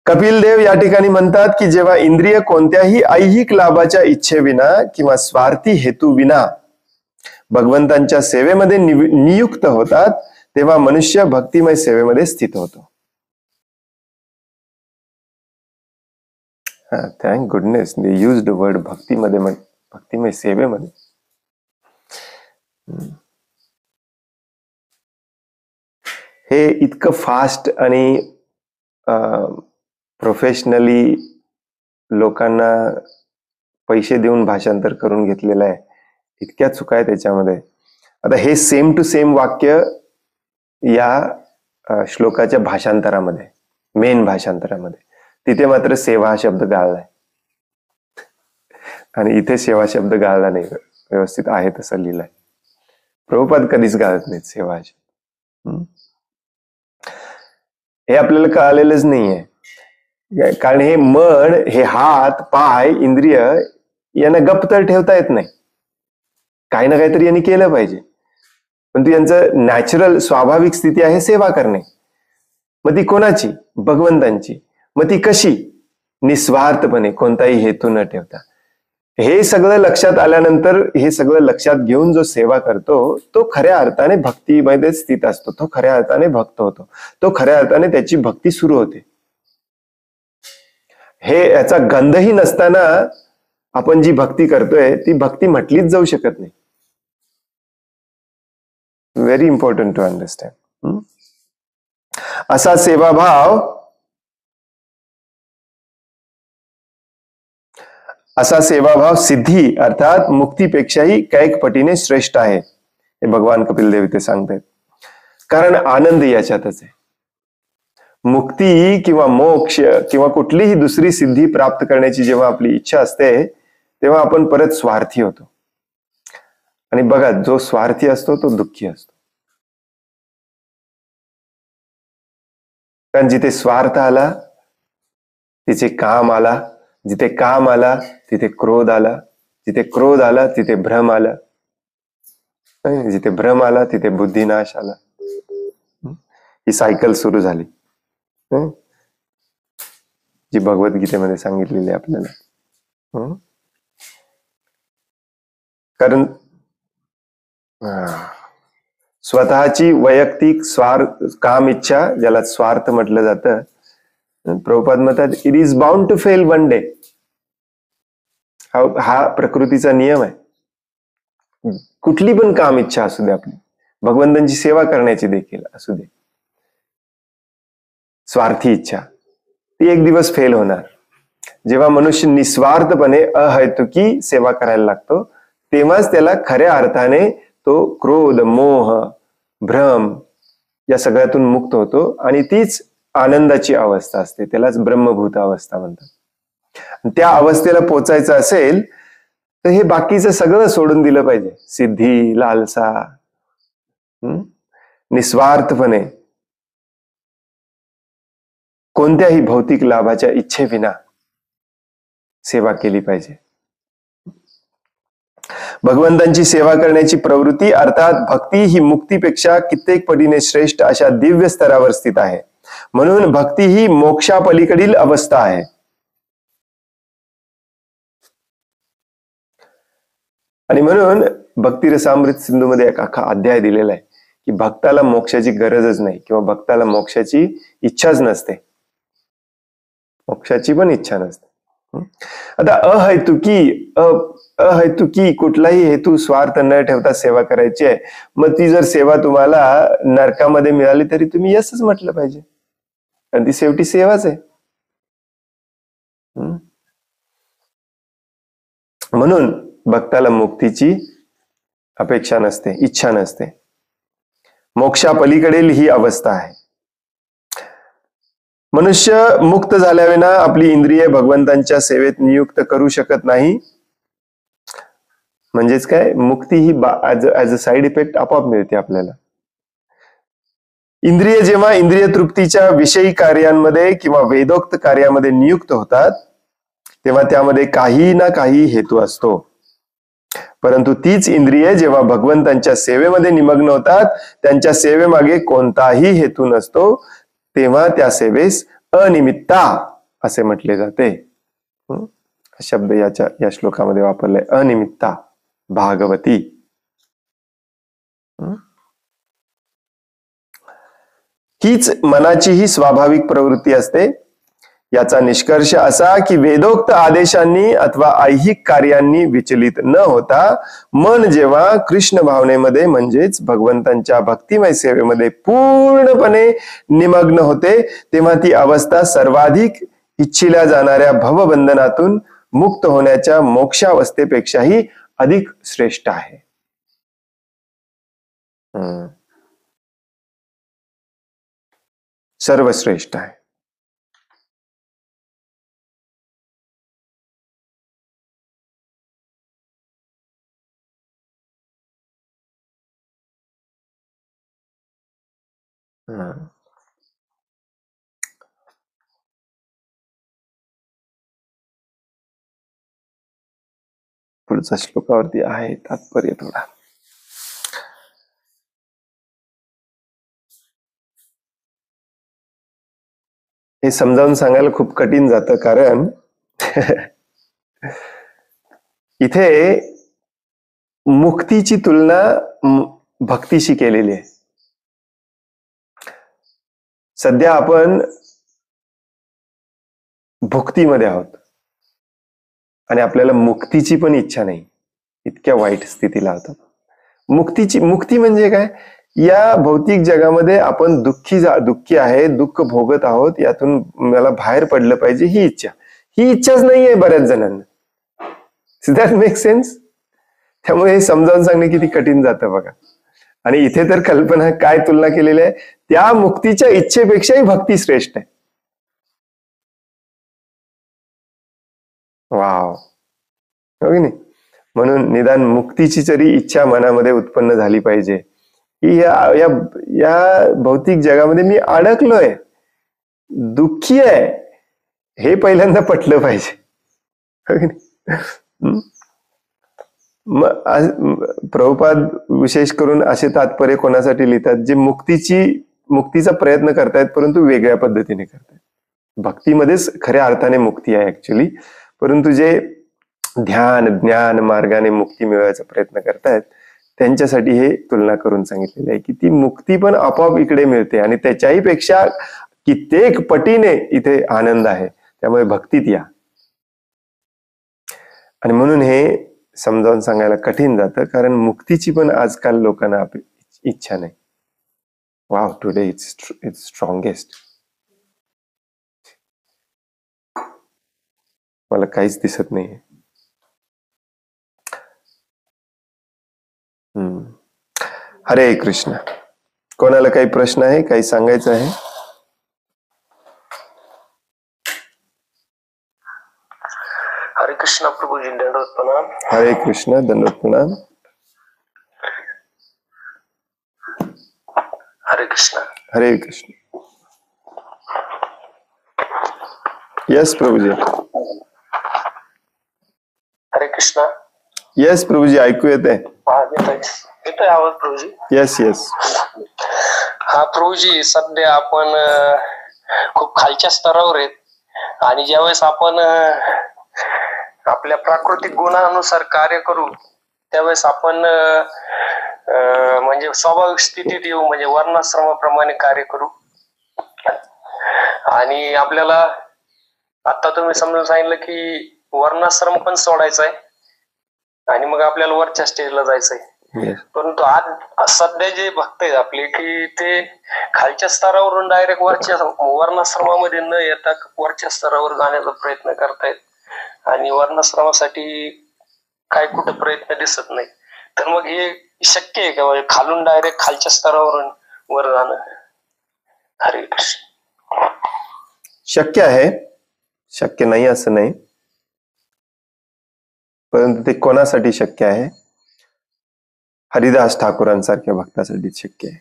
कपिल देव या ठिकाणी म्हणतात की जेव्हा इंद्रिय कोणत्याही ऐहिक लाभाच्या इच्छेविना किंवा स्वार्थी हेतू विना भगवंतांच्या सेवेमध्ये नियुक्त होतात तेव्हा मनुष्य भक्तिमय सेवेमध्ये स्थित होतो. Thank goodness they used word भक्तीमध्ये, भक्तिमय सेवेमध्ये. हे इतकं फास्ट आणि प्रोफेशनली लोकांना पैसे देऊन भाषांतर करून घेतलेलं आहे. इतक्या चुका आहे त्याच्यामध्ये. आता हे सेम टू सेम वाक्य या श्लोकाच्या भाषांतरामध्ये, मेन भाषांतरामध्ये, तिथे मात्र सेवा हा शब्द गाळलाय आणि इथे सेवा शब्द गाळला नाही. व्यवस्थित आहे तसं लिहिलंय. प्रभुपाद कधीच गाळत नाहीत सेवा हा शब्द. हे आपल्याला कळालेलंच नाहीये. कारण हे मन, हे हात, पाय, इंद्रिय यांना गप्प तर ठेवता येत नाही. काही ना काहीतरी यांनी केलं पाहिजे. पण यांचं नॅचरल स्वाभाविक स्थिती आहे सेवा करणे. मग ती कोणाची? भगवंतांची. मग ती कशी? निस्वार्थपणे, कोणताही हेतू न ठेवता. हे सगळं लक्षात आल्यानंतर, हे सगळं लक्षात घेऊन जो सेवा करतो तो खऱ्या अर्थाने भक्तीमध्ये स्थित असतो. तो खऱ्या अर्थाने भक्त होतो. तो खऱ्या अर्थाने त्याची भक्ती सुरू होते. हे याचा गंधही नसताना आपण जी भक्ती करतोय ती भक्ती म्हटलीच जाऊ शकत नाही. Very important to understand. असा सेवाभाव, असा सेवाभाव सिद्धी अर्थात मुक्तीपेक्षाही कैक पटीने श्रेष्ठ आहे, हे भगवान कपिल देव इथे सांगतायत. कारण आनंद याच्यातच आहे. मुक्ती किंवा मोक्ष किंवा कुठलीही दुसरी सिद्धी प्राप्त करण्याची जेव्हा आपली इच्छा असते तेव्हा आपण परत स्वार्थी होतो. आणि बघा, जो स्वार्थी असतो तो दुःखी असतो. कारण जिथे स्वार्थ आला तिथे काम आला, जिथे काम आला तिथे क्रोध आला, जिथे क्रोध आला तिथे भ्रम आला, जिथे भ्रम आला तिथे बुद्धिनाश आला. ही सायकल सुरू झाली जी भगवद्गीतेमध्ये सांगितलेली आपल्याला. कारण स्वतःची वैयक्तिक काम इच्छा, ज्याला स्वार्थ म्हटलं जातं, प्रभुपाद म्हणतात it is bound to fail one day. हा प्रकृतीचा नियम आहे. कुठली पण काम इच्छा असू दे आपली, भगवंतांची सेवा करण्याची देखील असू दे, स्वार्थी इच्छा, ती एक दिवस फेल होणार. जेव्हा मनुष्य निस्वार्थपणे अहैतुकी सेवा करायला लागतो तेव्हाच त्याला खऱ्या अर्थाने तो क्रोध, मोह, भ्रम या सगळ्यातून मुक्त होतो आणि तीच आनंदाची अवस्था असते. त्यालाच ब्रह्मभूत अवस्था म्हणतात. त्या अवस्थेला पोचायचं असेल तर हे बाकीचं सगळं सोडून दिलं पाहिजे. सिद्धी, लालसा, निस्वार्थपणे कोणत्याही भौतिक लाभाच्या इच्छेविना सेवा केली पाहिजे. भगवंतांची सेवा करण्याची प्रवृत्ती अर्थात भक्ती ही मुक्तीपेक्षा कित्येक पटीने श्रेष्ठ अशा दिव्य स्तरावर स्थित आहे. म्हणून भक्ती ही मोक्षापलीकडील अवस्था आहे. आणि म्हणून भक्ती रसामृत सिंधू मध्ये एक अख्खा अध्याय दिलेला आहे की भक्ताला मोक्षाची गरजच नाही किंवा भक्ताला मोक्षाची इच्छाच नसते. मोक्षाची पण इच्छा नसते. आता अहैतुकी कुठलाही हेतू, स्वार्थ न ठेवता सेवा करायची आहे. मग ती जर सेवा तुम्हाला नरकामध्ये मिळाली तरी तुम्ही यसच म्हटलं पाहिजे, आणि ती शेवटी सेवाच आहे. म्हणून भक्ताला मुक्तीची अपेक्षा नसते, इच्छा नसते. मोक्षापलीकडील ही अवस्था आहे. मनुष्य मुक्त झाल्याविना आपली इंद्रिये भगवंतांच्या सेवेत नियुक्त करू शकत नाही. म्हणजेच काय, मुक्ती ही ऍज अ साइड इफेक्ट आपोआप मिळते आपल्याला. इंद्रिय जेव्हा इंद्रिय तृप्तीच्या विषयी कार्यांमध्ये किंवा वेदोक्त कार्यामध्ये नियुक्त होतात तेव्हा त्यामध्ये काही ना काही हेतू असतो. परंतु तीच इंद्रिये जेव्हा भगवंतांच्या सेवेमध्ये निमग्न होतात, त्यांच्या सेवेमागे कोणताही हेतू नसतो, तेव्हा त्या सेवेस अनिमित्ता असे म्हटले जाते. शब्द या श्लोकामध्ये वापरलाय, अनिमित्ता भागवती. हीच मनाची ही स्वाभाविक प्रवृत्ती असते. याचा निष्कर्ष असा की वेदोक्त आदेशांनी अथवा ऐहिक कार्यांनी विचलित न होता मन जेव्हा कृष्ण भावनेमध्ये म्हणजेच भगवंतांच्या भक्तिमय सेवेमध्ये पूर्णपणे निमग्न होते, तेव्हा ती अवस्था सर्वाधिक इच्छिल्या जाणाऱ्या भवबंधनातून मुक्त होण्याच्या मोक्षावस्थेपेक्षाही अधिक श्रेष्ठ आहे. सर्वश्रेष्ठ आहे. पुढच्या श्लोकावरती आहे तात्पर्य थोडा. हे समजावून सांगायला खूप कठीण जातं, कारण इथे मुक्तीची तुलना भक्तीशी केलेली आहे. सध्या आपण भुक्तीमध्ये आहोत आणि आपल्याला मुक्तीची पण इच्छा नाही, इतक्या वाईट स्थितीला होतात. मुक्ती म्हणजे काय? या भौतिक जगामध्ये आपण दुःखी आहे, दुःख भोगत आहोत, यातून मला बाहेर पडलं पाहिजे ही इच्छाच नाहीये बऱ्याच जणांना. That make sense? त्यामुळे हे समजावून सांगणे किती कठीण जातं बघा. आणि इथे तर कल्पना काय तुलना केलेली आहे, त्या मुक्तीच्या इच्छेपेक्षाही भक्ती श्रेष्ठ आहे. वाव, हो की नाही? म्हणून निदान मुक्तीची तरी इच्छा मनामध्ये उत्पन्न झाली पाहिजे की या भौतिक जगामध्ये मी अडकलोय, दुःखी आहे, हे पहिल्यांदा पटलं पाहिजे, हो की नाही? प्रभुपाद विशेष करून असे तात्पर्य कोणासाठी लिहितात जे मुक्तीचा प्रयत्न करतायत परंतु वेगळ्या पद्धतीने करतायत. भक्तीमध्येच खऱ्या अर्थाने मुक्ती आहे ऍक्च्युली, परंतु जे ध्यान ज्ञान मार्गाने मुक्ती मिळवायचा प्रयत्न करतायत त्यांच्यासाठी हे तुलना करून सांगितलेलं आहे की ती मुक्ती पण आपोआप इकडे मिळते आणि त्याच्याही पेक्षा कित्येक पटीने इथे आनंद आहे. त्यामुळे भक्तीत या. आणि म्हणून हे समजावून सांगायला कठीण जातं, कारण मुक्तीची पण आजकाल लोकांना इच्छा नाही. Wow, today it's strongest. मला काहीच दिसत नाहीये. हरे कृष्ण. कोणाला काही प्रश्न आहे, काही सांगायचं आहे? हरे कृष्ण प्रभुजी, दंडवत प्रणाम. हरे कृष्ण, दंडवत प्रणाम. हरे कृष्ण. हरे कृष्ण. यस प्रभुजी. हरे कृष्ण. यस प्रभुजी, ऐकू येते. येतोय आवाज प्रभुजी? Yes yes. हा प्रभुजी, सध्या आपण खूप खालच्या स्तरावर आहेत आणि ज्यावेळेस आपण आपल्या प्राकृतिक गुणानुसार कार्य करू त्यावेळेस आपण म्हणजे स्वाभाविक स्थितीत येऊ, म्हणजे वर्णाश्रमाप्रमाणे कार्य करू. आणि आपल्याला आता तुम्ही समजून सांगितलं की वर्णाश्रम पण सोडायचा आहे आणि मग आपल्याला वरच्या स्टेजला जायचंय. परंतु आज सध्या जे भक्त आहेत आपले की ते खालच्या स्तरावरून डायरेक्ट वरच्या वर्णाश्रमामध्ये न येता वरच्या स्तरावर जाण्याचा प्रयत्न करतायत आणि वर्णाश्रमासाठी काय कुठे प्रयत्न दिसत नाही. तर मग हे शक्य आहे का, म्हणजे खालून डायरेक्ट खालच्या स्तरावरून वर जाणं? हरे कृष्ण. शक्य आहे, शक्य नाही असं नाही, परंतु ते कोणासाठी शक्य आहे? हरिदास ठाकूरांसारख्या भक्तासाठी शक्य आहे.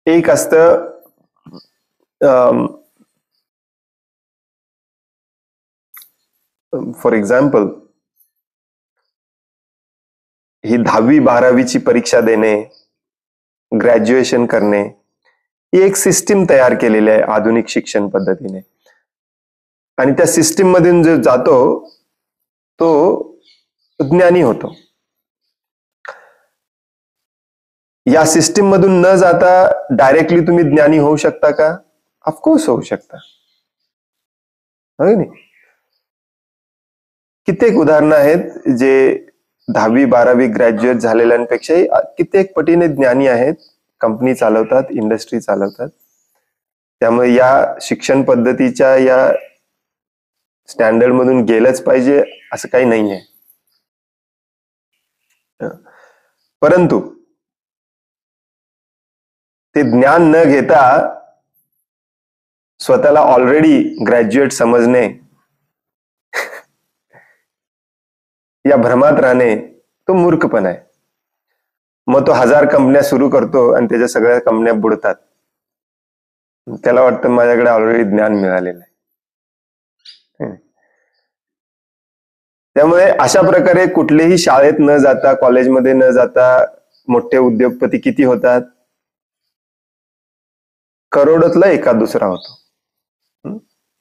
एक असतं फॉर एक्झाम्पल ही 10वी-12वीची परीक्षा देणे, ग्रॅज्युएशन करणे, ही एक सिस्टीम तयार केलेली आहे आधुनिक शिक्षण पद्धतीने. आणि त्या सिस्टीम मधून जो जातो तो ज्ञानी होतो. या सिस्टीम मधून न जाता डायरेक्टली तुम्ही ज्ञानी होऊ शकता का? ऑफकोर्स होऊ शकता. नाही, कित्येक उदाहरणं आहेत जे 10वी-12वी ग्रॅज्युएट झालेल्यांपेक्षाही कित्येक पटीने ज्ञानी आहेत. कंपनी चालवतात, इंडस्ट्री चालवतात. त्यामुळे या शिक्षण पद्धतीच्या या स्टँडर्ड मधून गेलंच पाहिजे असं काही नाहीये. परंतु ते ज्ञान न घेता स्वतःला ऑलरेडी ग्रॅज्युएट समजणे, या भ्रमात राहणे, तो मूर्खपणा आहे. मग तो 1000 कंपन्या सुरू करतो आणि त्याच्या सगळ्या कंपन्या बुडतात. त्याला वाटतं माझ्याकडे ऑलरेडी ज्ञान मिळालेलं आहे. त्यामुळे अशा प्रकारे कुठलेही शाळेत न जाता, कॉलेजमध्ये न जाता मोठे उद्योगपती किती होतात? करोडोतला एका दुसरा होतो.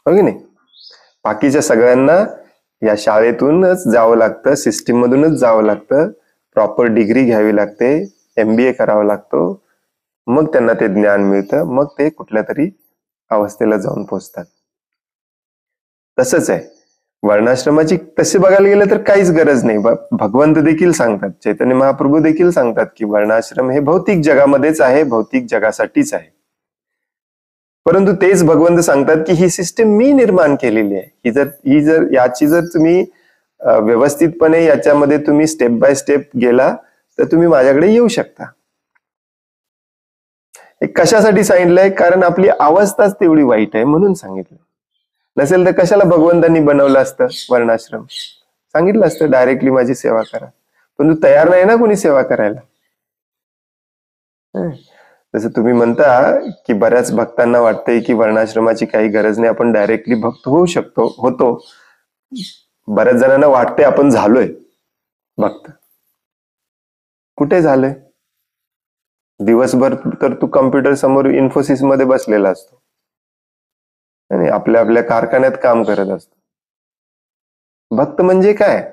हो की नाही? बाकीच्या सगळ्यांना या शाळेतूनच जावं लागतं, सिस्टीम मधूनच जावं लागतं, प्रॉपर डिग्री घ्यावी लागते, MBA करावा लागतो, मग त्यांना ते ज्ञान मिळतं, मग ते कुठल्या तरी अवस्थेला जाऊन पोहोचतात. तसंच आहे वर्णाश्रमाची. तसे बघायला गेलं तर काहीच गरज नाही. भगवंत देखील सांगतात, चैतन्य महाप्रभू देखील सांगतात की वर्णाश्रम हे भौतिक जगामध्येच आहे, भौतिक जगासाठीच आहे. परंतु तेच भगवंत सांगतात की ही सिस्टीम मी निर्माण केलेली आहे. याची जर तुम्ही व्यवस्थितपणे याच्यामध्ये तुम्ही स्टेप बाय स्टेप गेला तर तुम्ही माझ्याकडे येऊ शकता. हे कशासाठी सांगितलंय? कारण आपली अवस्थाच तेवढी वाईट आहे म्हणून सांगितलं. नसेल तर कशाला भगवंतांनी बनवलं असतं वर्णाश्रम? सांगितलं असतं डायरेक्टली माझी सेवा करा. पण तू तयार नाही ना कोणी सेवा करायला. जसं तुम्ही म्हणता की बऱ्याच भक्तांना वाटतंय की वर्णाश्रमाची काही गरज नाही, आपण डायरेक्टली भक्त होऊ शकतो, होतो. बऱ्याच जणांना वाटतंय आपण झालोय भक्त. कुठे झालंय? दिवसभर तर तू कम्प्युटर समोर इन्फोसिस मध्ये बसलेला असतो आणि आपल्या आपल्या कारखान्यात काम करत असतो. भक्त म्हणजे काय?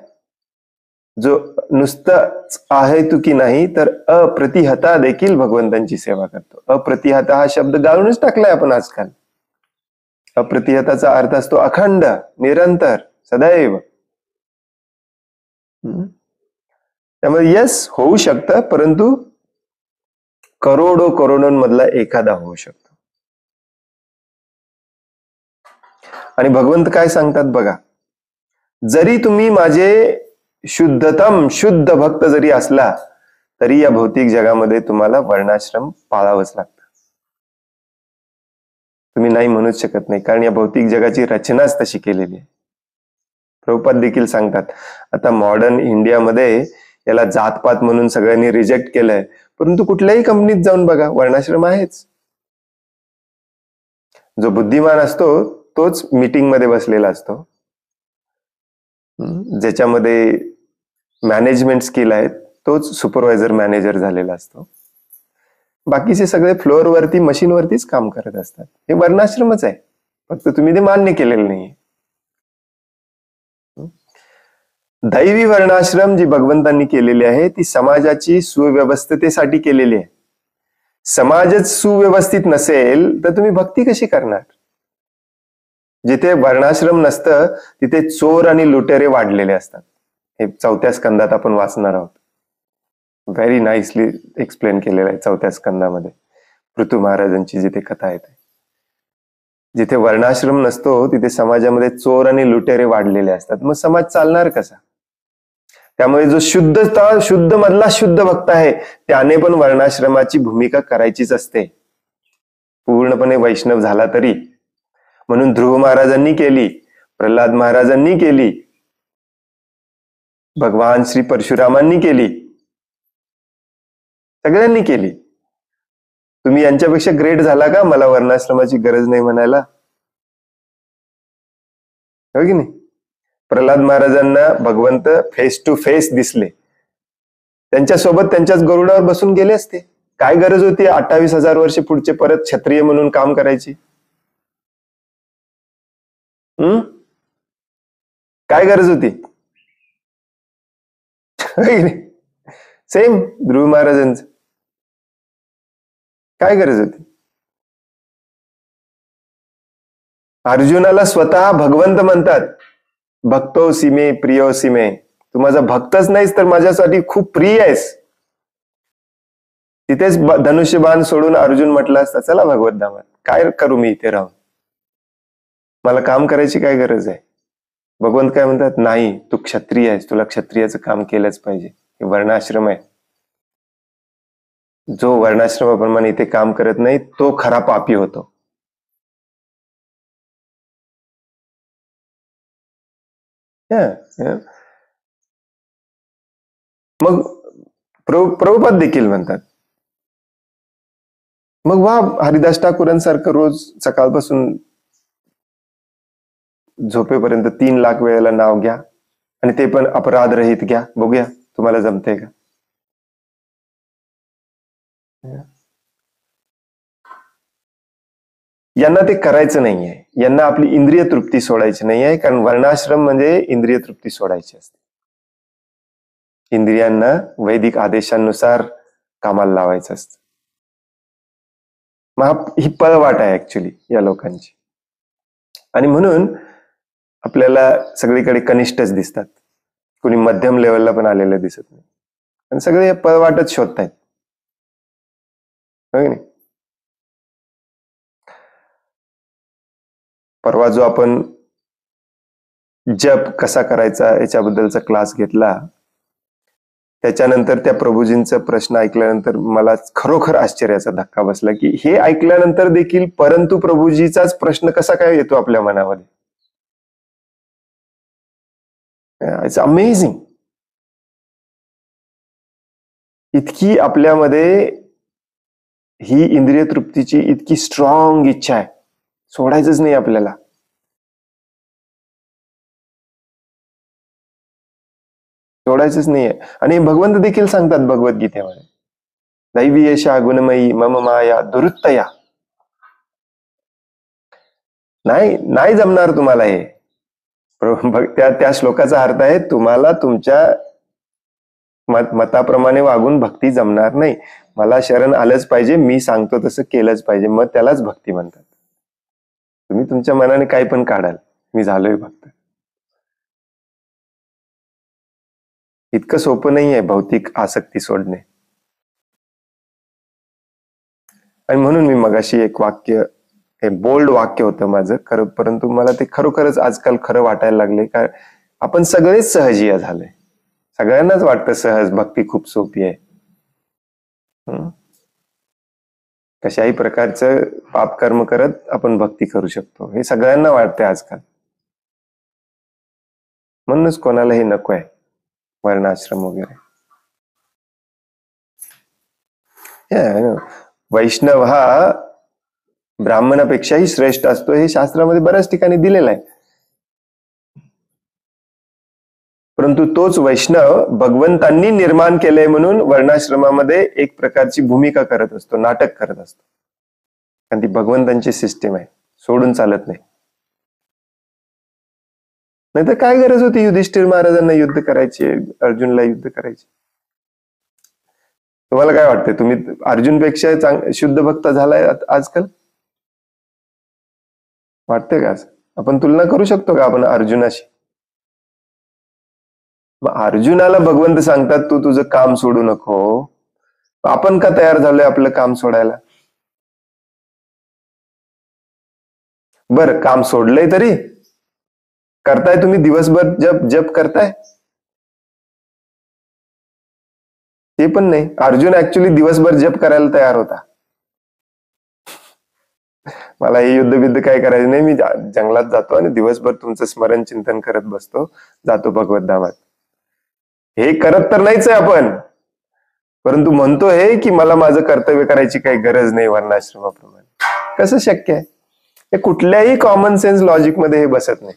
जो नुसतं आहे तू की नाही तर अप्रतिहता देखील भगवंतांची सेवा करतो. अप्रतिहता हा शब्द गाळूनच टाकलाय आपण आजकाल. अप्रतिहताचा अर्थ असतो अखंड, निरंतर, सदैव. त्यामुळे यस होऊ शकतं, परंतु करोडोंमधला एखादा होऊ शकतो. आणि भगवंत काय सांगतात बघा, जरी तुम्ही माझे शुद्ध भक्त जरी असला तरी या भौतिक जगामध्ये तुम्हाला वर्णाश्रम पाळावंच लागतं. तुम्ही नाही म्हणूच शकत नाही, कारण या भौतिक जगाची रचनाच तशी केलेली आहे. प्रभुपाद देखील सांगतात, आता मॉडर्न इंडियामध्ये याला जातपात म्हणून सगळ्यांनी रिजेक्ट केलंय, परंतु कुठल्याही कंपनीत जाऊन बघा वर्णाश्रम आहेच. जो बुद्धिमान असतो तोच मीटिंग मध्ये बसलेला असतो, ज्याच्यामध्ये मॅनेजमेंट स्किल आहेत तोच सुपरवायझर मॅनेजर झालेला असतो. बाकीचे सगळे फ्लोअर वरती, मशीन वरतीच काम करत असतात. हे वर्णाश्रमच आहे, फक्त तुम्ही ते मान्य केलेलं नाहीये. दैवी वर्णाश्रम जी भगवंतांनी केलेली आहे ती समाजाची सुव्यवस्थेसाठी केलेली आहे. समाजच सुव्यवस्थित नसेल तर तुम्ही भक्ती कशी करणार? जिथे वर्णाश्रम नसतं तिथे चोर आणि लुटेरे वाढलेले असतात. हे 4थ्या स्कंदात आपण वाचणार आहोत. व्हेरी नाईसली एक्सप्लेन केलेलं आहे 4थ्या स्कंदामध्ये. पृथू महाराजांची जिथे कथा येते, जिथे वर्णाश्रम नसतो तिथे समाजामध्ये चोर आणि लुटेरे वाढलेले असतात. मग समाज चालणार कसा? त्यामुळे जो शुद्ध मधला शुद्ध भक्त आहे त्याने पण वर्णाश्रमाची भूमिका करायचीच असते, पूर्णपणे वैष्णव झाला तरी. म्हणून ध्रुव महाराजांनी केली, प्रल्हाद महाराजांनी केली, भगवान श्री परशुरामांनी केली, सगळ्यांनी केली. तुम्ही यांच्यापेक्षा ग्रेट झाला का मला वर्णाश्रमाची गरज नाही म्हणायला? हो की नाही? प्रल्हाद महाराजांना भगवंत फेस टू फेस दिसले, त्यांच्यासोबत त्यांच्याच गरुडावर बसून गेले असते. काय गरज होती 28,000 वर्षे पुढचे परत क्षत्रिय म्हणून काम करायची? काय गरज होती? सेम ध्रुव महाराजांचं काय गरज होती? अर्जुनाला स्वतः भगवंत म्हणतात, भक्तोसी मे प्रियोसी मे, तू माझा भक्तच नाहीस तर माझ्यासाठी खूप प्रिय आहेस. तिथेच धनुष्यबाण सोडून अर्जुन म्हटला असता, चला भगवत धामात, काय करू मी इथे राहून, मला काम करायची काय गरज आहे? भगवंत काय म्हणतात, नाही तू क्षत्रिय आहेस, तुला क्षत्रियाचं काम केलंच पाहिजे. हे वर्णाश्रम आहे, जो वर्णाश्रमाप्रमाणे इथे काम करत नाही तो खरा पापी होतो. मग प्रभुपाद देखील म्हणतात, मग वा हरिदास ठाकूरांसारखं रोज सकाळपासून झोपेपर्यंत 3 लाख वेळेला नाव घ्या आणि ते पण अपराध रहित घ्या, बघूया तुम्हाला जमतंय का? यांना ते करायचं नाहीये, यांना आपली इंद्रिय तृप्ती सोडायची नाहीये, कारण वर्णाश्रम म्हणजे इंद्रिय तृप्ती सोडायची असते. इंद्रियांना वैदिक आदेशानुसार कामाला लावायचं असतं. मग ही पळवाट आहे ऍक्च्युली या लोकांची, आणि म्हणून आपल्याला सगळीकडे कनिष्ठच दिसतात, कोणी मध्यम लेवलला पण आलेलं दिसत नाही, आणि सगळे पळवाटच शोधतायत. हो नाही? परवा जो आपण जप कसा करायचा याच्याबद्दलचा क्लास घेतला, त्याच्यानंतर त्या प्रभूजींचा प्रश्न ऐकल्यानंतर मला खरोखर आश्चर्याचा धक्का बसला की हे ऐकल्यानंतर देखील परंतु प्रभूजीचाच प्रश्न कसा काय येतो आपल्या मनामध्ये. It's amazing. इतकी आपल्यामध्ये ही इंद्रिय तृप्तीची इतकी स्ट्रॉंग इच्छा आहे, सोडायचंच नाही आपल्याला. सोडायचंच नाहीये. आणि भगवंत देखील सांगतात भगवद्गीतेमध्ये, दैवी यशा गुणमयी मम माया दुरुत्तया. नाही जमणार तुम्हाला हे. त्या श्लोकाचा अर्थ आहे, तुम्हाला तुमच्या मताप्रमाणे वागून भक्ती जमणार नाही. मला शरण आलंच पाहिजे, मी सांगतो तसं केलंच पाहिजे, मग त्यालाच भक्ती म्हणतात. तुम्ही तुमच्या मनाने काही पण काढाल, मी झालोय भक्त. इतकं सोपं नाही आहे भौतिक आसक्ती सोडणे. आणि म्हणून मी मगाशी एक वाक्य, हे बोल्ड वाक्य होतं माझं खरं, परंतु मला ते खरोखरच आजकाल खरं वाटायला लागले, कारण आपण सगळेच सहजीय झाले. सगळ्यांनाच वाटतं सहज भक्ती खूप सोपी आहे. कशाही प्रकारचं पाप कर्म करत आपण भक्ती करू शकतो, हे सगळ्यांना वाटतंय आजकाल. म्हणूनच कोणाला हे नको आहे वर्णाश्रम वगैरे. वैष्णव हा ब्राह्मणापेक्षाही श्रेष्ठ असतो, हे शास्त्रामध्ये बऱ्याच ठिकाणी दिलेलं आहे. परंतु तोच वैष्णव भगवंतांनी निर्माण केलंय म्हणून वर्णाश्रमामध्ये एक प्रकारची भूमिका करत असतो, नाटक करत असतो, कारण ती भगवंतांची सिस्टीम आहे, सोडून चालत नाही. नाहीतर काय गरज होती युधिष्ठिर महाराजांना युद्ध करायची, अर्जुनला युद्ध करायची? तुम्हाला काय वाटतंय, तुम्ही अर्जुनपेक्षा शुद्ध भक्त झालाय आजकाल? वाटतंय का? आपण तुलना करू शकतो का आपण अर्जुनाशी? मग अर्जुनाला भगवंत सांगतात तू तुझं काम सोडू नको, आपण का तयार झालोय आपलं काम सोडायला? बरं, काम सोडलंय तरी करताय तुम्ही दिवसभर जप करताय? ते पण नाही. अर्जुन ऍक्च्युली दिवसभर जप करायला तयार होता. मला हे युद्ध काय करायचं नाही, मी जंगलात जातो आणि दिवसभर तुमचं स्मरण चिंतन करत बसतो, जातो भगवत धामात. हे करत तर नाहीच आहे आपण. परंतु म्हणतो हे की मला माझं कर्तव्य करायची काही गरज नाही वर्णाश्रमाप्रमाणे. कसं शक्य आहे? हे कुठल्याही कॉमन सेन्स लॉजिक मध्ये हे बसत नाही.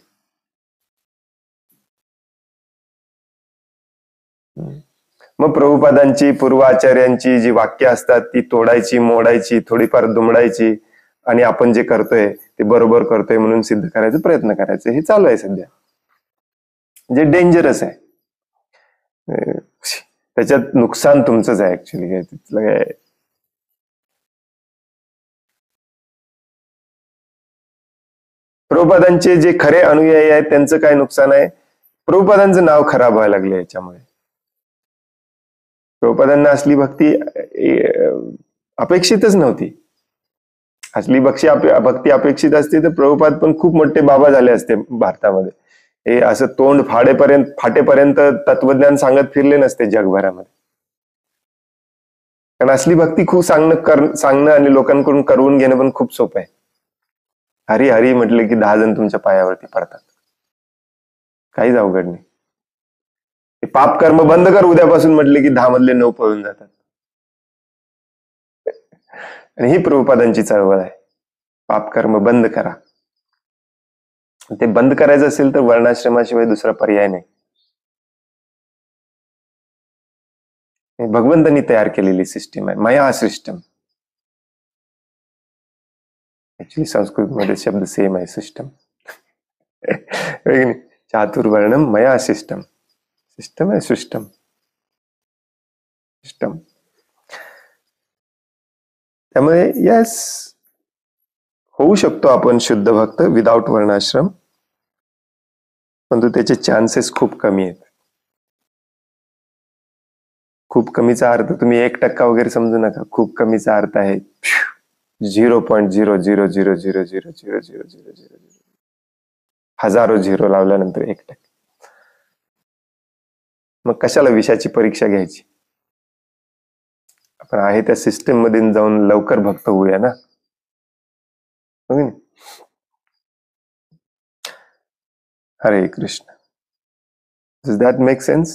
मग प्रभुपादांची, पूर्वाचार्यांची जी वाक्य असतात ती तोडायची, मोडायची, थोडीफार दुमडायची आणि आपण जे करतोय ते बरोबर करतोय म्हणून सिद्ध करायचा प्रयत्न करायचं, हे चालू आहे सध्या, जे डेंजरस आहे. त्याच्यात नुकसान तुमचंच आहे ऍक्च्युली. काय तिथलं काय, प्रभुपादांचे जे खरे अनुयायी आहेत त्यांचं काय नुकसान आहे? प्रभुपादांचं नाव खराब व्हायला लागले याच्यामुळे. प्रभुपादांना असली भक्ती अपेक्षितच नव्हती. असली भक्ती अपेक्षित असते तर प्रभुपाद पण खूप मोठे बाबा झाले असते भारतामध्ये. हे असं तोंड फाटेपर्यंत तत्वज्ञान सांगत फिरले नसते जगभरामध्ये. कारण असली भक्ती खूप सांगणं आणि लोकांकडून करवून घेणं पण खूप सोपं आहे. हरी हरी म्हटले की 10 जण तुमच्या पायावरती पडतात, काहीच अवघड नाही. पाप कर्म बंद कर उद्यापासून म्हटले की 10 मधले 9 पळून जातात. आणि ही प्रभुपादांची चळवळ आहे, पाप कर्म बंद करा. ते बंद करायचं असेल तर वर्णाश्रमाशिवाय दुसरा पर्याय नाही. भगवंतांनी तयार केलेली सिस्टीम आहे, माया सिस्टम. ऍक्च्युली संस्कृत मध्ये शब्द सेम आहे, सिस्टम. चातुर्वर्णम मया सिस्टम. सिस्टम आहे, सिस्टम सिस्टम. त्यामुळे यस, होऊ शकतो आपण शुद्ध भक्त विदाउट वर्णाश्रम, परंतु त्याचे चान्सेस खूप कमी आहेत. खूप कमीचा अर्थ तुम्ही 1% वगैरे समजू नका. खूप कमीचा अर्थ आहे 0.000000000 हजारो झिरो लावल्यानंतर 1%. मग कशाला विषयाची परीक्षा घ्यायची? आपण आहे त्या सिस्टम मध्ये जाऊन लवकर भक्त होऊया ना. हरे Krishna. Does that make sense?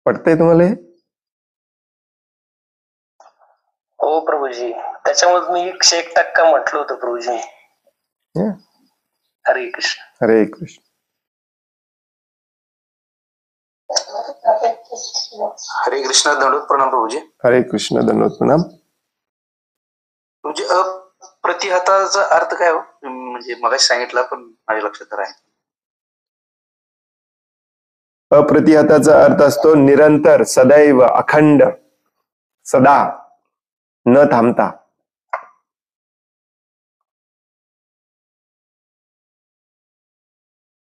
पटतंय तुम्हाला हे? हो प्रभूजी, त्याच्यामुळे मी 101% म्हटलं होतं प्रभूजी. हरे कृष्ण. हरे कृष्ण. हरे कृष्ण. दंडवत प्रणाम प्रभूजी. हरे कृष्ण. दंडवत प्रणाम. प्रभूजी, अप्रतिहताचा अर्थ काय हो? म्हणजे मला सांगितलं पण माझ्या लक्षात राहील. अप्रतिहताचा अर्थ असतो निरंतर, सदैव, अखंड, सदा, न थांबता.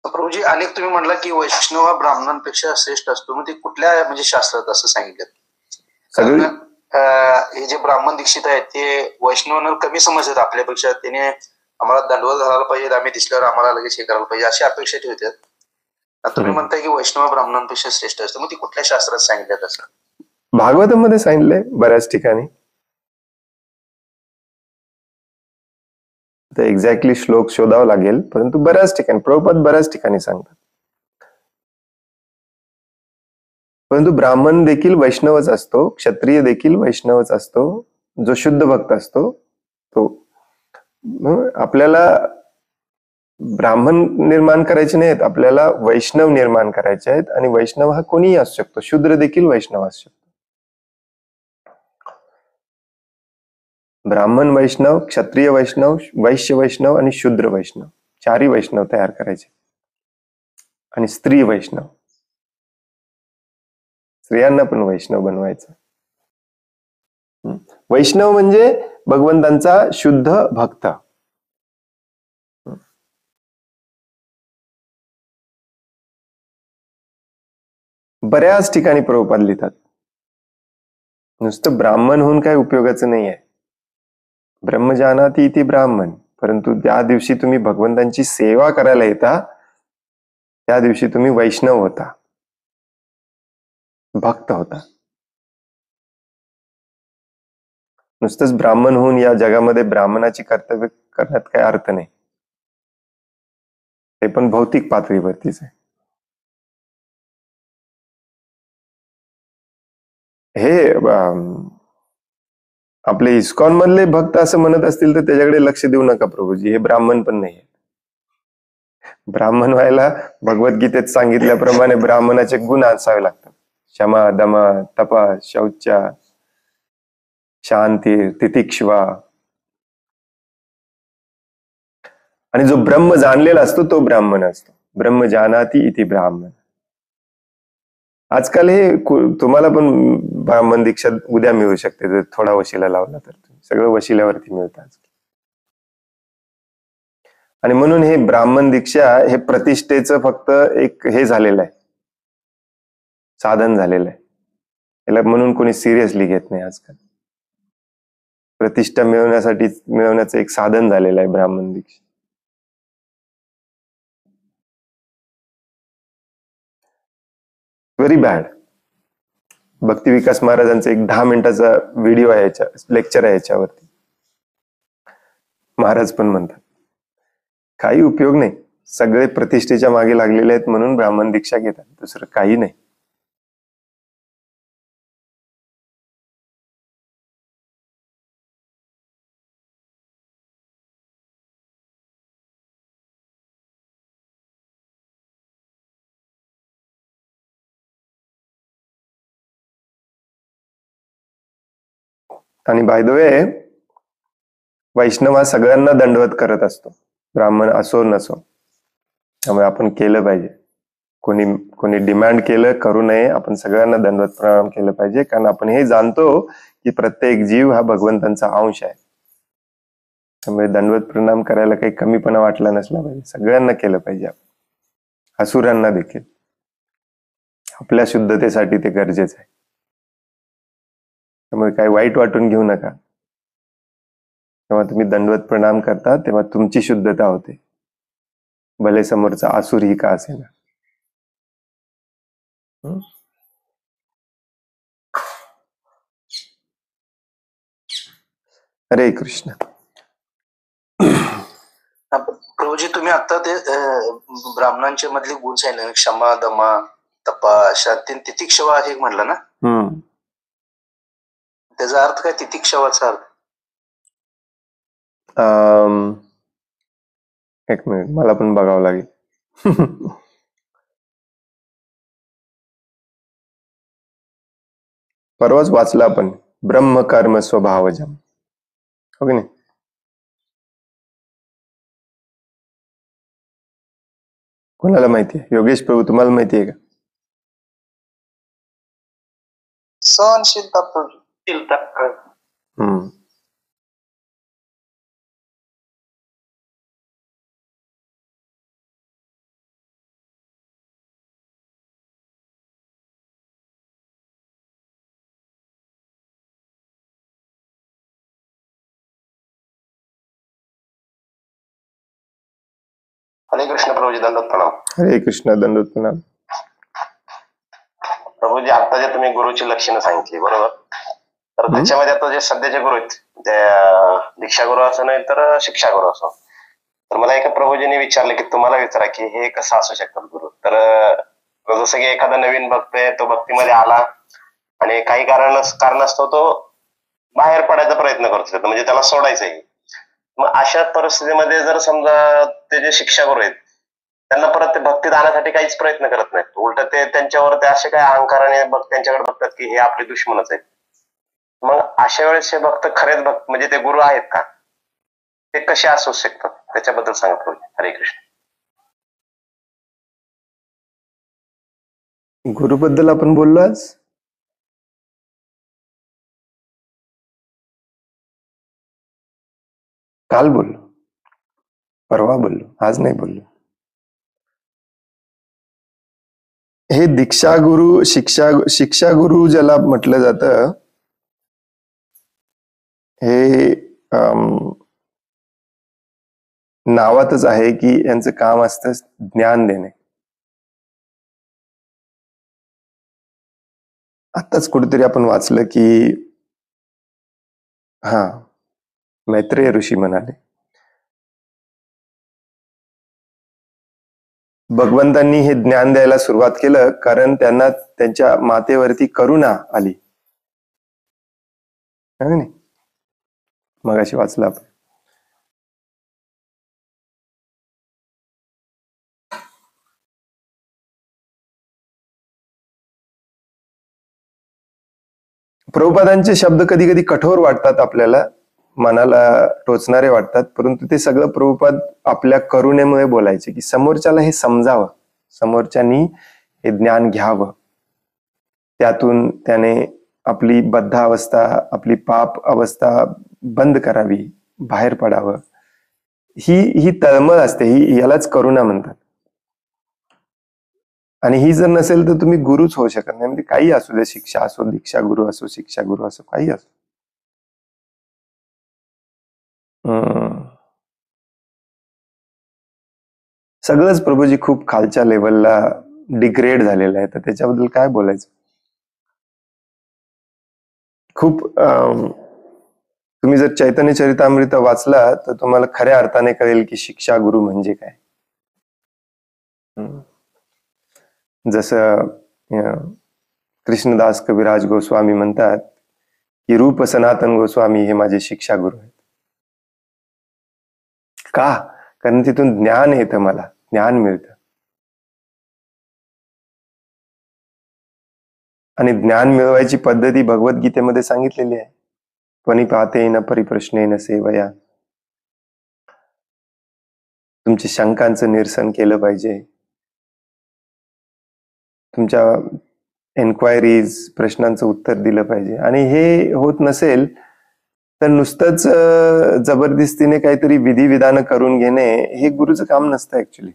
प्रभूजी, अनेक तुम्ही म्हटला की वैष्णव हा ब्राह्मणांपेक्षा श्रेष्ठ असतो, मग ते कुठल्या म्हणजे शास्त्रात असं सांगितलं? सगळी हे जे ब्राह्मण दीक्षित आहेत ते वैष्णवांना कमी समजतात आपल्यापेक्षा. त्याने आम्हाला दंडवत घालायला पाहिजे, आम्ही दिसल्यावर आम्हाला लगेच हे करायला पाहिजे, अशी अपेक्षा ठेवतात. तुम्ही म्हणताय की वैष्णव ब्राह्मणांपेक्षा श्रेष्ठ असतं, मग ती कुठल्या शास्त्रात सांगितलं असं? भागवतामध्ये सांगितलंय बऱ्याच ठिकाणी. तर एक्झॅक्टली श्लोक शोधावा लागेल, परंतु बऱ्याच ठिकाणी प्रभुपाद बऱ्याच ठिकाणी सांगतात. परंतु ब्राह्मण देखील वैष्णवच असतो, क्षत्रिय देखील वैष्णवच असतो, जो शुद्ध भक्त असतो तो. आपल्याला ब्राह्मण निर्माण करायचे नाहीत, आपल्याला वैष्णव निर्माण करायचे आहेत. आणि वैष्णव हा कोणीही असू शकतो, शूद्र देखील वैष्णव असू शकतो. ब्राह्मण वैष्णव, क्षत्रिय वैष्णव, वैश्य वैष्णव आणि शूद्र वैष्णव, 4ही वैष्णव तयार करायचे. आणि स्त्री वैष्णव, स्त्रियांना पण वैष्णव बनवायचं. वैष्णव म्हणजे भगवंतांचा शुद्ध भक्त. बऱ्याच ठिकाणी प्रभुपाद लिहितात, नुसतं ब्राह्मण होऊन काही उपयोगाचं नाही आहे. ब्रह्मजानाती इति ब्राह्मण, परंतु ज्या दिवशी तुम्ही भगवंतांची सेवा करायला येता त्या दिवशी तुम्ही वैष्णव होता, भक्त होता. नुसतंच ब्राह्मण होऊन या जगामध्ये ब्राह्मणाची कर्तव्य करण्यात काही अर्थ नाही. ते पण भौतिक पातळीवरतीच आहे. हे आपले इस्कॉन मधले भक्त असं म्हणत असतील तर त्याच्याकडे लक्ष देऊ नका प्रभूजी, हे ब्राह्मण पण नाही. ब्राह्मण व्हायला भगवद्गीतेत सांगितल्याप्रमाणे ब्राह्मणाचे गुण असावे लागतात. क्षमा, दमा, तपा, शौच, शांती, तितिक्षवा. आणि जो ब्रह्म जाणलेला असतो तो ब्राह्मण असतो. ब्रह्म जानाति इति ब्राह्मण. आजकाल हे तुम्हाला पण ब्राह्मण दीक्षा उद्या मिळू शकते जर थोडा वशिला लावला तर. सगळं वशिल्यावरती मिळतं आजकाल. आणि म्हणून हे ब्राह्मण दीक्षा हे प्रतिष्ठेचं फक्त एक हे झालेलं आहे, साधन झालेलं आहे. याला म्हणून कोणी सिरियसली घेत नाही आजकाल. प्रतिष्ठा मिळवण्याचं एक साधन झालेलं आहे ब्राह्मण दीक्षा. Very bad. भक्ती विकास महाराजांचा एक 10 मिनिटाचा व्हिडिओ आहे, लेक्चर आहे याच्यावरती. महाराज पण म्हणतात काही उपयोग नाही, सगळे प्रतिष्ठेच्या मागे लागलेले आहेत म्हणून ब्राह्मण दीक्षा घेतात, दुसरं काही नाही. आणि बाय द वे वैष्णव हा सगळ्यांना दंडवत करत असतो, ब्राह्मण असो नसो. त्यामुळे आपण केलं पाहिजे. कोणी डिमांड केलं करू नये, आपण सगळ्यांना दंडवत प्रणाम केलं पाहिजे. कारण आपण हे जाणतो की प्रत्येक जीव हा भगवंतांचा अंश आहे. त्यामुळे दंडवत प्रणाम करायला काही कमीपणा वाटला नसला पाहिजे, सगळ्यांना केलं पाहिजे. असुरांना देखील. आपल्या शुद्धतेसाठी ते गरजेचं आहे. त्यामुळे काही वाईट वाटून घेऊ नका. जेव्हा तुम्ही दंडवत प्रणाम करता तेव्हा तुमची शुद्धता होते, भले समोरचा आसुर ही का असेना. हरे कृष्ण. प्रभूजी तुम्ही आता ते ब्राह्मणांच्या मधले गुण सांगितले, क्षमा, दमा, तपा, शांती, तितिक्षवा हे म्हणलं ना. त्याचा अर्थ काय, तितिक्षवाचा अर्थ? एक मिनिट, मला पण बघावं लागेल. परवाच वाचला आपण, ब्रह्म कर्म स्वभावजम, हो की नाही? कोणाला माहिती आहे? योगेश प्रभू तुम्हाला माहिती आहे का? सहनशीलता. हरे कृष्ण प्रभूजी, दंडवत प्रणाम. हरे कृष्ण, दंडवत प्रणाम. प्रभूजी, आता जे तुम्ही गुरुची लक्षणं सांगितली बरोबर, तर त्याच्यामध्ये आता जे सध्याचे गुरु आहेत, ते दीक्षा गुरु असो नाही तर शिक्षा गुरु असो, तर मला एका प्रभूजीने विचारलं की तुम्हाला विचारा की हे कसं असू शकतात गुरु. तर जसं की एखादा नवीन भक्त आहे, तो भक्तीमध्ये आला आणि काही कारणास्तव तो बाहेर पडायचा प्रयत्न करतो, म्हणजे त्याला सोडायचंय. मग अशा परिस्थितीमध्ये जर समजा ते जे शिक्षा गुरु आहेत त्यांना परत ते भक्तीत आणण्यासाठी काहीच प्रयत्न करत नाहीत, उलट ते त्यांच्यावर ते असे काय अहंकाराने त्यांच्याकडे बघतात की हे आपले दुश्मनच आहेत, मग अशा वेळेस हे भक्त खरेच भक्त म्हणजे ते गुरु आहेत का, ते कसे असू शकतात त्याच्याबद्दल सांगतो. हरे कृष्ण. गुरुबद्दल आपण बोललो आज. काल बोललो, परवा बोललो, आज नाही बोललो. हे दीक्षा गुरु, शिक्षा गुरु ज्याला म्हटलं जातं, हे नावातच आहे की यांचं काम असतं ज्ञान देणे. आताच कुठेतरी आपण वाचलं की मैत्रेय ऋषी म्हणाले भगवंतांनी हे ज्ञान द्यायला सुरुवात केलं कारण त्यांना त्यांच्या मातेवरती करुणा आली है नाही? मगाशी वाचलं आपण. प्रभुपादांचे शब्द कधी कधी कठोर वाटतात, आपल्याला मनाला टोचणारे वाटतात, परंतु ते सगळं प्रभुपाद आपल्या करुणेमुळे बोलायचे की समोरच्याला हे समजावं, समोरच्यानी हे ज्ञान घ्यावं, त्यातून त्याने आपली बद्ध अवस्था, आपली पाप अवस्था बंद करावी, बाहेर पडावं. ही तळमळ असते, यालाच करुणा म्हणतात. आणि ही जर नसेल तर तुम्ही गुरुच होऊ शकत नाही. म्हणजे काही असू दे, शिक्षा असो, दीक्षा गुरु असो, शिक्षा गुरु असो, काही असो. सगळंच प्रभूजी खूप खालच्या लेवलला डिग्रेड झालेलं आहे, तर त्याच्याबद्दल काय बोलायचं. खूप तुम्ही जर चैतन्य चरितामृत वाचला तर तुम्हाला खऱ्या अर्थाने कळेल की शिक्षा गुरु म्हणजे काय. जसं कृष्णदास कविराज गोस्वामी म्हणतात की रूप सनातन गोस्वामी हे माझे शिक्षा गुरु आहेत. का? कारण तिथून ज्ञान येतं, मला ज्ञान मिळतं. आणि ज्ञान मिळवायची पद्धती भगवद्गीतेमध्ये सांगितलेली आहे. त्वनिपातेन परिप्रश्नेन सेवया. तुमच्या शंकांचं निरसन केलं पाहिजे, तुमच्या एन्क्वायरीज, प्रश्नांचं उत्तर दिलं पाहिजे. आणि हे होत नसेल तर नुसतंच जबरदस्तीने काहीतरी विधिविधान करून घेणे हे गुरुचं काम नसतं ऍक्च्युली.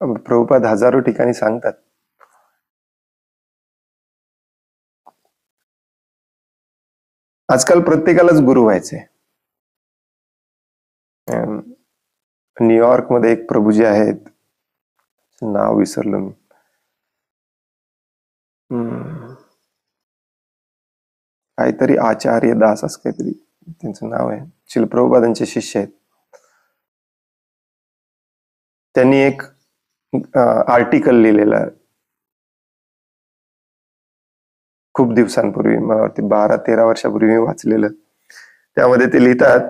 प्रभुपाद हजारो ठिकाणी सांगतात. आजकाल प्रत्येकालाच गुरु व्हायचे. न्यूयॉर्क मध्ये एक प्रभूजी आहेत, नाव विसरलो मी. काहीतरी आचार्य दास असं काहीतरी त्यांचं नाव आहे. श्रील प्रभुपादांचे शिष्य आहेत. त्यांनी एक आर्टिकल लिहिलेला खूप दिवसांपूर्वी, मला वाटते 12-13 वर्षापूर्वी मी वाचलेलं. त्यामध्ये ते लिहितात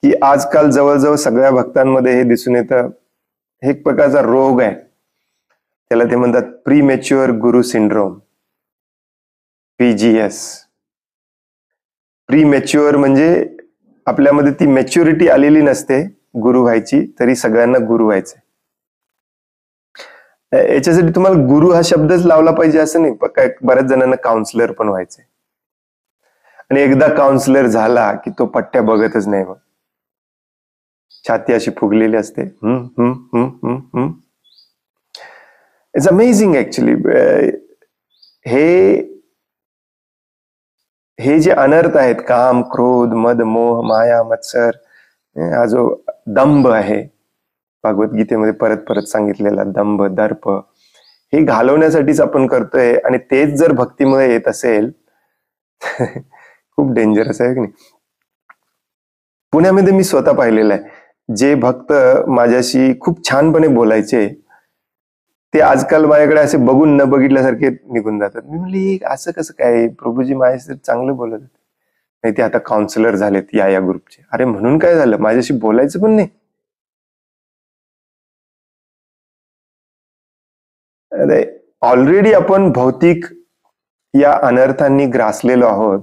की आजकाल जवळजवळ सगळ्या भक्तांमध्ये हे दिसून येतं, हे एक प्रकारचा रोग आहे, त्याला ते म्हणतात प्रीमॅच्युअर गुरु सिंड्रोम, PGS. प्रीमॅच्युअर म्हणजे आपल्यामध्ये ती मॅच्युरिटी आलेली नसते गुरु व्हायची, तरी सगळ्यांना गुरु व्हायचे. याच्यासाठी तुम्हाला गुरु हा शब्दच लावला पाहिजे असं नाही. बऱ्याच जणांना काउन्सिलर पण व्हायचे, आणि एकदा काउन्सिलर झाला की तो पट्ट्या बघतच नाही. मग छाती अशी फुगलेली असते. It's amazing actually. हे जे अनर्थ आहेत, काम, क्रोध, मद, मोह, माया, मत्सर, हा जो दंभ आहे भगवद्गीतेमध्ये परत परत सांगितलेला, दंभ, दर्प, हे घालवण्यासाठीच आपण करतोय. आणि तेच जर भक्तीमुळे येत असेल खूप डेंजरस आहे की नाही. पुण्यामध्ये मी स्वतः पाहिलेलं आहे, जे भक्त माझ्याशी खूप छानपणे बोलायचे ते आजकाल माझ्याकडे असे बघून न बघितल्यासारखे निघून जातात. मी म्हणले असं कसं काय, प्रभूजी माझ्याशी चांगलं बोलत होते, नाही ते आता काउन्सिलर झालेत या ग्रुपचे. अरे म्हणून काय झालं, माझ्याशी बोलायचं पण नाही. अरे ऑलरेडी आपण भौतिक या अनर्थांनी ग्रासलेलो आहोत.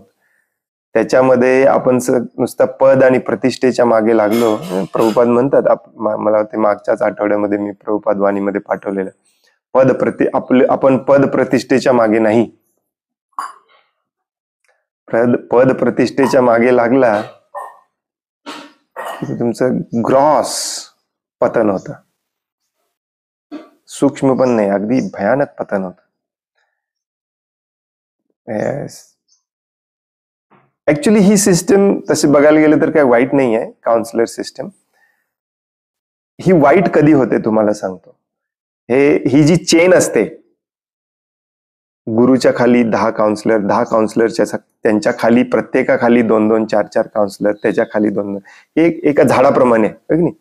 त्याच्यामध्ये आपण नुसतं पद आणि प्रतिष्ठेच्या मागे लागलो. प्रभुपाद म्हणतात, मला वाटते मागच्याच आठवड्यामध्ये मी प्रभुपाद वाणीमध्ये पाठवलेलं, आपण पद प्रतिष्ठेच्या मागे नाही. पद प्रतिष्ठेच्या मागे लागला की तुमचं ग्रॉस पतन होतं. सूक्ष्म पण नाही, अगदी भयानक पतन होतं. ऍक्च्युली ही सिस्टम तसे बघायला गेलं तर काही वाईट नाही आहे. काउन्सिलर सिस्टम ही वाईट कधी होते तुम्हाला सांगतो. ही जी चेन असते, गुरुच्या खाली 10 काउन्सिलर, 10 काउन्सिलरच्या त्यांच्या खाली प्रत्येकाखाली 2-2, 4-4 काउन्सिलर, त्याच्या खाली 2-2, एका झाडाप्रमाणे नाही,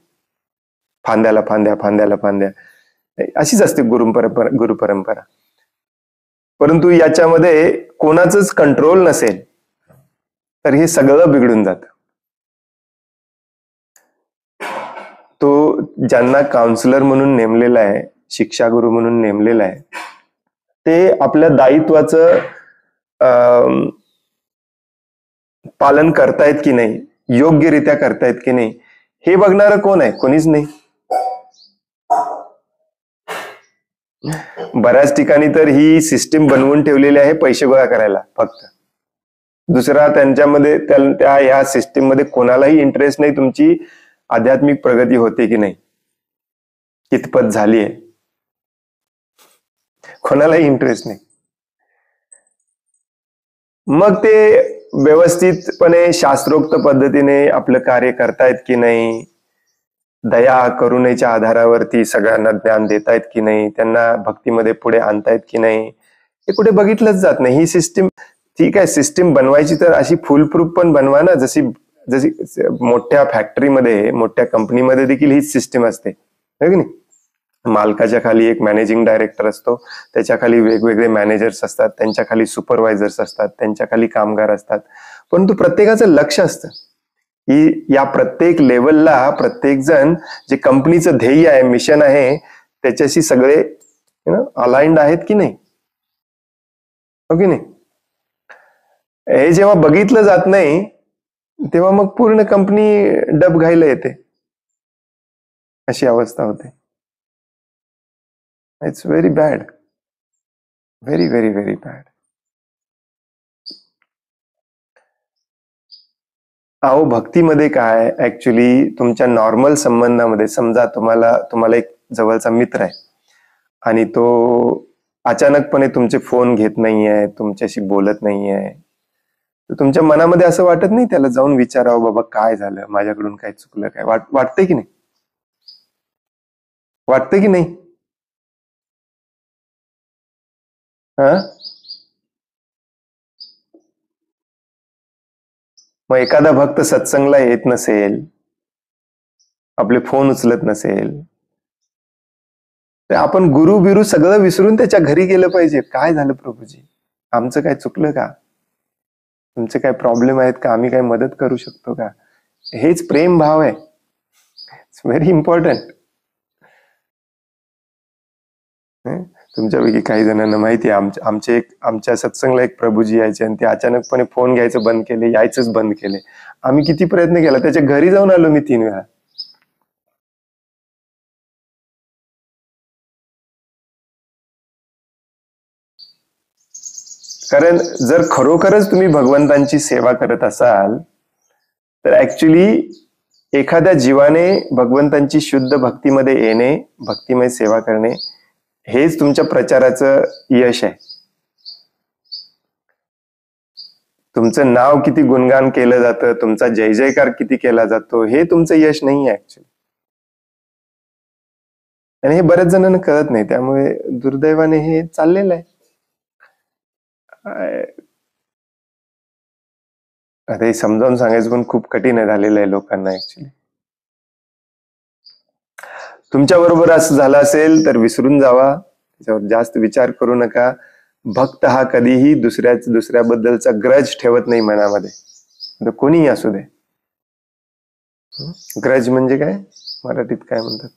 फांद्याला फांद्या, फांद्याला फांद्या, अशीच असते गुरु परंपरा. परंतु याच्यामध्ये कोणाचंच कंट्रोल नसेल, तर हे सगळं बिघडून जातं. तो ज्यांना काउन्सिलर म्हणून नेमलेला आहे, शिक्षागुरू म्हणून नेमलेला आहे, ते आपल्या दायित्वाचं पालन करतायत की नाही, योग्यरित्या करतायत की नाही, हे बघणारं कोण आहे? कोणीच नाही. बऱ्याच ठिकाणी तर ही सिस्टीम बनवून ठेवलेली आहे पैसे गोळा करायला फक्त. दुसरा त्यांच्यामध्ये त्या ह्या सिस्टीम मध्ये कोणालाही इंटरेस्ट नाही तुमची आध्यात्मिक प्रगती होते की नाही, कितपत झाली आहे, कोणालाही इंटरेस्ट नाही. मग ते व्यवस्थितपणे शास्त्रोक्त पद्धतीने आपलं कार्य करतायत की नाही, दया करुणेच्या आधारावरती सगळ्यांना ज्ञान देतायत की नाही, त्यांना भक्तीमध्ये पुढे आणतायत की नाही, हे कुठे बघितलंच जात नाही. ही सिस्टीम ठीक आहे, सिस्टीम बनवायची तर अशी फुलप्रूफ पण बनवा ना, जशी मोठ्या फॅक्टरीमध्ये, मोठ्या कंपनीमध्ये देखील हीच सिस्टीम असते, है की नाही. मालकाच्या खाली एक मॅनेजिंग डायरेक्टर असतो, त्याच्या खाली वेगवेगळे मॅनेजर्स असतात, त्यांच्या खाली सुपरवायझर्स असतात, त्यांच्या खाली कामगार असतात. परंतु प्रत्येकाचं लक्ष असतं की या प्रत्येक लेवलला प्रत्येक जण जे कंपनीचं ध्येय आहे, मिशन आहे, त्याच्याशी सगळे अलाइंड आहेत की नाही, हो की नाही. हे जेव्हा बघितलं जात नाही तेव्हा मग पूर्ण कंपनी डबघाईला येते, अशी अवस्था होते. It's very bad, very very very bad. अहो, भक्तीमध्ये काय, ऍक्च्युली तुमच्या नॉर्मल संबंधामध्ये समजा तुम्हाला एक जवळचा मित्र आहे आणि तो अचानकपणे तुमचे फोन घेत नाहीये, तुमच्याशी बोलत नाहीये, तर तुमच्या मनामध्ये असं वाटत नाही त्याला जाऊन विचारावं, बाबा काय झालं, माझ्याकडून काय चुकलं काय, वाटतंय की नाही, वाटतंय की नाही. हा, मग एखादा भक्त सत्संगला येत नसेल, आपले फोन उचलत नसेल, तर आपण गुरु बिरू सगळं विसरून त्याच्या घरी गेलं पाहिजे. काय झालं प्रभूजी, आमचं काय चुकलं का, तुमचे काय प्रॉब्लेम आहेत का, आम्ही काय मदत करू शकतो का, हेच प्रेम भाव आहे. It's very important. तुमच्यापैकी काही जणांना माहिती आहे, आमच्या सत्संगला एक प्रभूजी यायचे आणि ते अचानकपणे फोन घ्यायचं बंद केले, यायचंच बंद केले. आम्ही किती प्रयत्न केला, त्याच्या घरी जाऊन आलो मी 3 वेळा. कारण जर खरोखरच तुम्ही भगवंतांची सेवा करत असाल तर ऍक्च्युली एखाद्या जीवाने भगवंतांची शुद्ध भक्तीमध्ये येणे, भक्तिमय सेवा करणे, हेच तुमच्या प्रचाराचं यश आहे. तुमचं नाव किती गुणगान केलं जातं, तुमचा जय जयकार किती केला जातो, हे तुमचं यश नाही आहे ऍक्च्युली. आणि हे बऱ्याच जणांना कळत नाही, त्यामुळे दुर्दैवाने हे चाललेलं आहे. आता हे समजावून सांगायचं पण खूप कठीण झालेलं आहे लोकांना ऍक्च्युली. तुमच्या बरोबर असं झालं असेल तर विसरून जावा, त्याच्यावर जास्त विचार करू नका. भक्त हा कधीही दुसऱ्याबद्दलचा ग्रज ठेवत नाही मनामध्ये, तर कोणीही असू दे. ग्रज म्हणजे काय, मराठीत काय म्हणतात,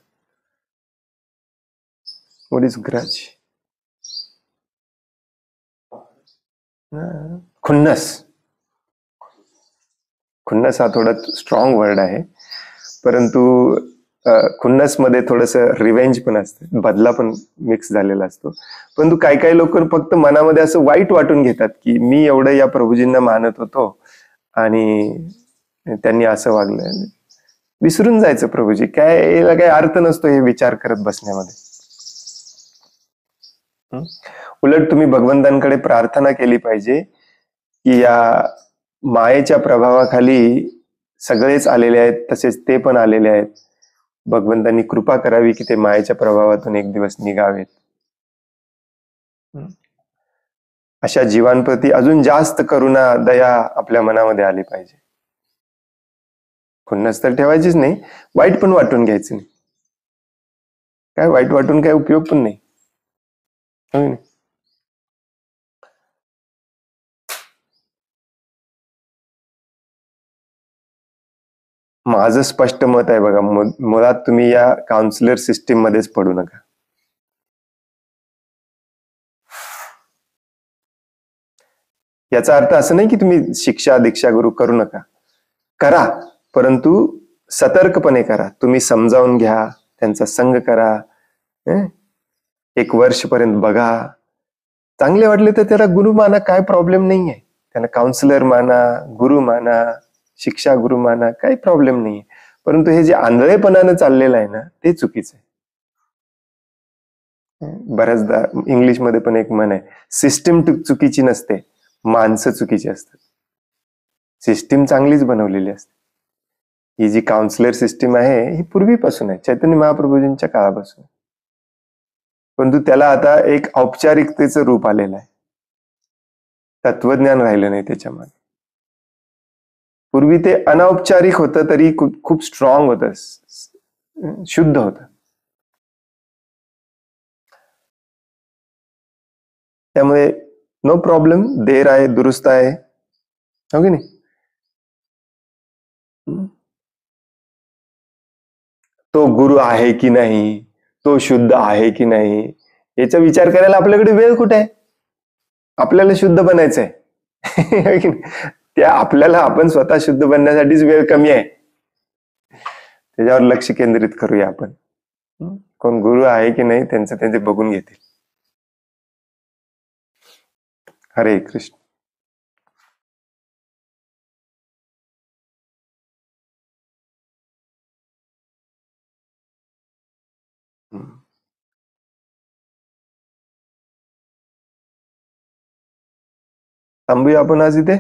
व्हॉट इज ग्रज? खुन्नस. खुन्नस हा थोडा स्ट्रॉंग वर्ड आहे, परंतु खुन्नस मध्ये थोडस रिवेंज पण असतं, बदला पण मिक्स झालेला असतो. परंतु काही लोक फक्त मनामध्ये असं वाईट वाटून घेतात की मी एवढं या प्रभूजींना मानत होतो आणि त्यांनी असं वागलं. विसरून जायचं प्रभूजी काय, याला काही अर्थ नसतो हे विचार करत बसण्यामध्ये. उलट तुम्ही भगवंतांकडे प्रार्थना केली पाहिजे की या मायेच्या प्रभावाखाली सगळेच आलेले आहेत, तसेच ते पण आलेले आहेत. भगवंतांनी कृपा करावी की ते मायेच्या प्रभावातून एक दिवस निघावेत. अशा जीवांप्रती अजून जास्त करुणा, दया आपल्या मनामध्ये आली पाहिजे. खुन्नस तर ठेवायचीच नाही, वाईट पण वाटून घ्यायचं नाही. काय वाईट वाटून काय उपयोग पण नाही. माझं स्पष्ट मत आहे बघा, मुळात तुम्ही या काउन्सिलर सिस्टीम मध्येच पडू नका. याचा अर्थ असं नाही की तुम्ही शिक्षा दीक्षा गुरु करू नका, करा, परंतु सतर्कपणे करा. तुम्ही समजावून घ्या, त्यांचा संग करा, 1 वर्षपर्यंत बघा. चांगले वाटले तर त्याला गुरु माना, काय प्रॉब्लेम नाहीये. त्यांना काउन्सिलर माना, गुरु माना, शिक्षा गुरु माना, काही प्रॉब्लेम नाहीये. परंतु हे जे आंधळेपणानं चाललेलं आहे ना, ते चुकीचं आहे. बऱ्याचदा इंग्लिशमध्ये पण एक म्हण आहे, सिस्टीम चुकीची नसते, माणसं चुकीची असतात. सिस्टीम चांगलीच बनवलेली असते. ही जी काउन्सिलर सिस्टीम आहे ही पूर्वीपासून आहे, चैतन्य महाप्रभूजींच्या काळापासून. परंतु त्याला आता एक औपचारिकतेचं रूप आलेलं आहे, तत्वज्ञान राहिलं नाही त्याच्यामध्ये. पूर्वी ते अनौपचारिक होतं तरी खूप स्ट्रॉंग होतं, शुद्ध होतं. त्यामुळे नो प्रॉब्लेम, देर आहे, दुरुस्त आहे, हो की नाही. तो गुरु आहे की नाही, तो शुद्ध आहे की नाही, याचा विचार करायला आपल्याकडे वेळ कुठे आहे. आपल्याला शुद्ध बनायचंय. त्या आपल्याला आपण स्वतः शुद्ध बनण्यासाठीच वेळ कमी आहे. त्याच्यावर लक्ष केंद्रित करूया आपण. कोण गुरु आहे की नाही त्यांचं त्यांचे बघून घेतील. हरे कृष्ण. थांबूया आपण आज इथे.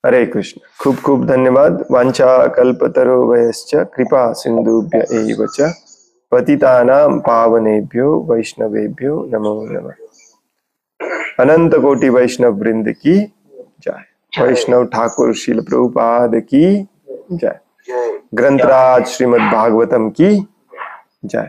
हरे कृष्ण. खूप खूप धन्यवाद. वांछा कल्पतरुभ्यश्च कृपा सिंधुभ्य एव च पतितानां पावनेभ्यो वैष्णवेभ्यो नमो नमः. अनंत कोटि वैष्णव वृंद की जय. वैष्णव ठाकुर श्रील प्रभुपाद की जय. ग्रंथराज श्रीमद् भागवतम की जय.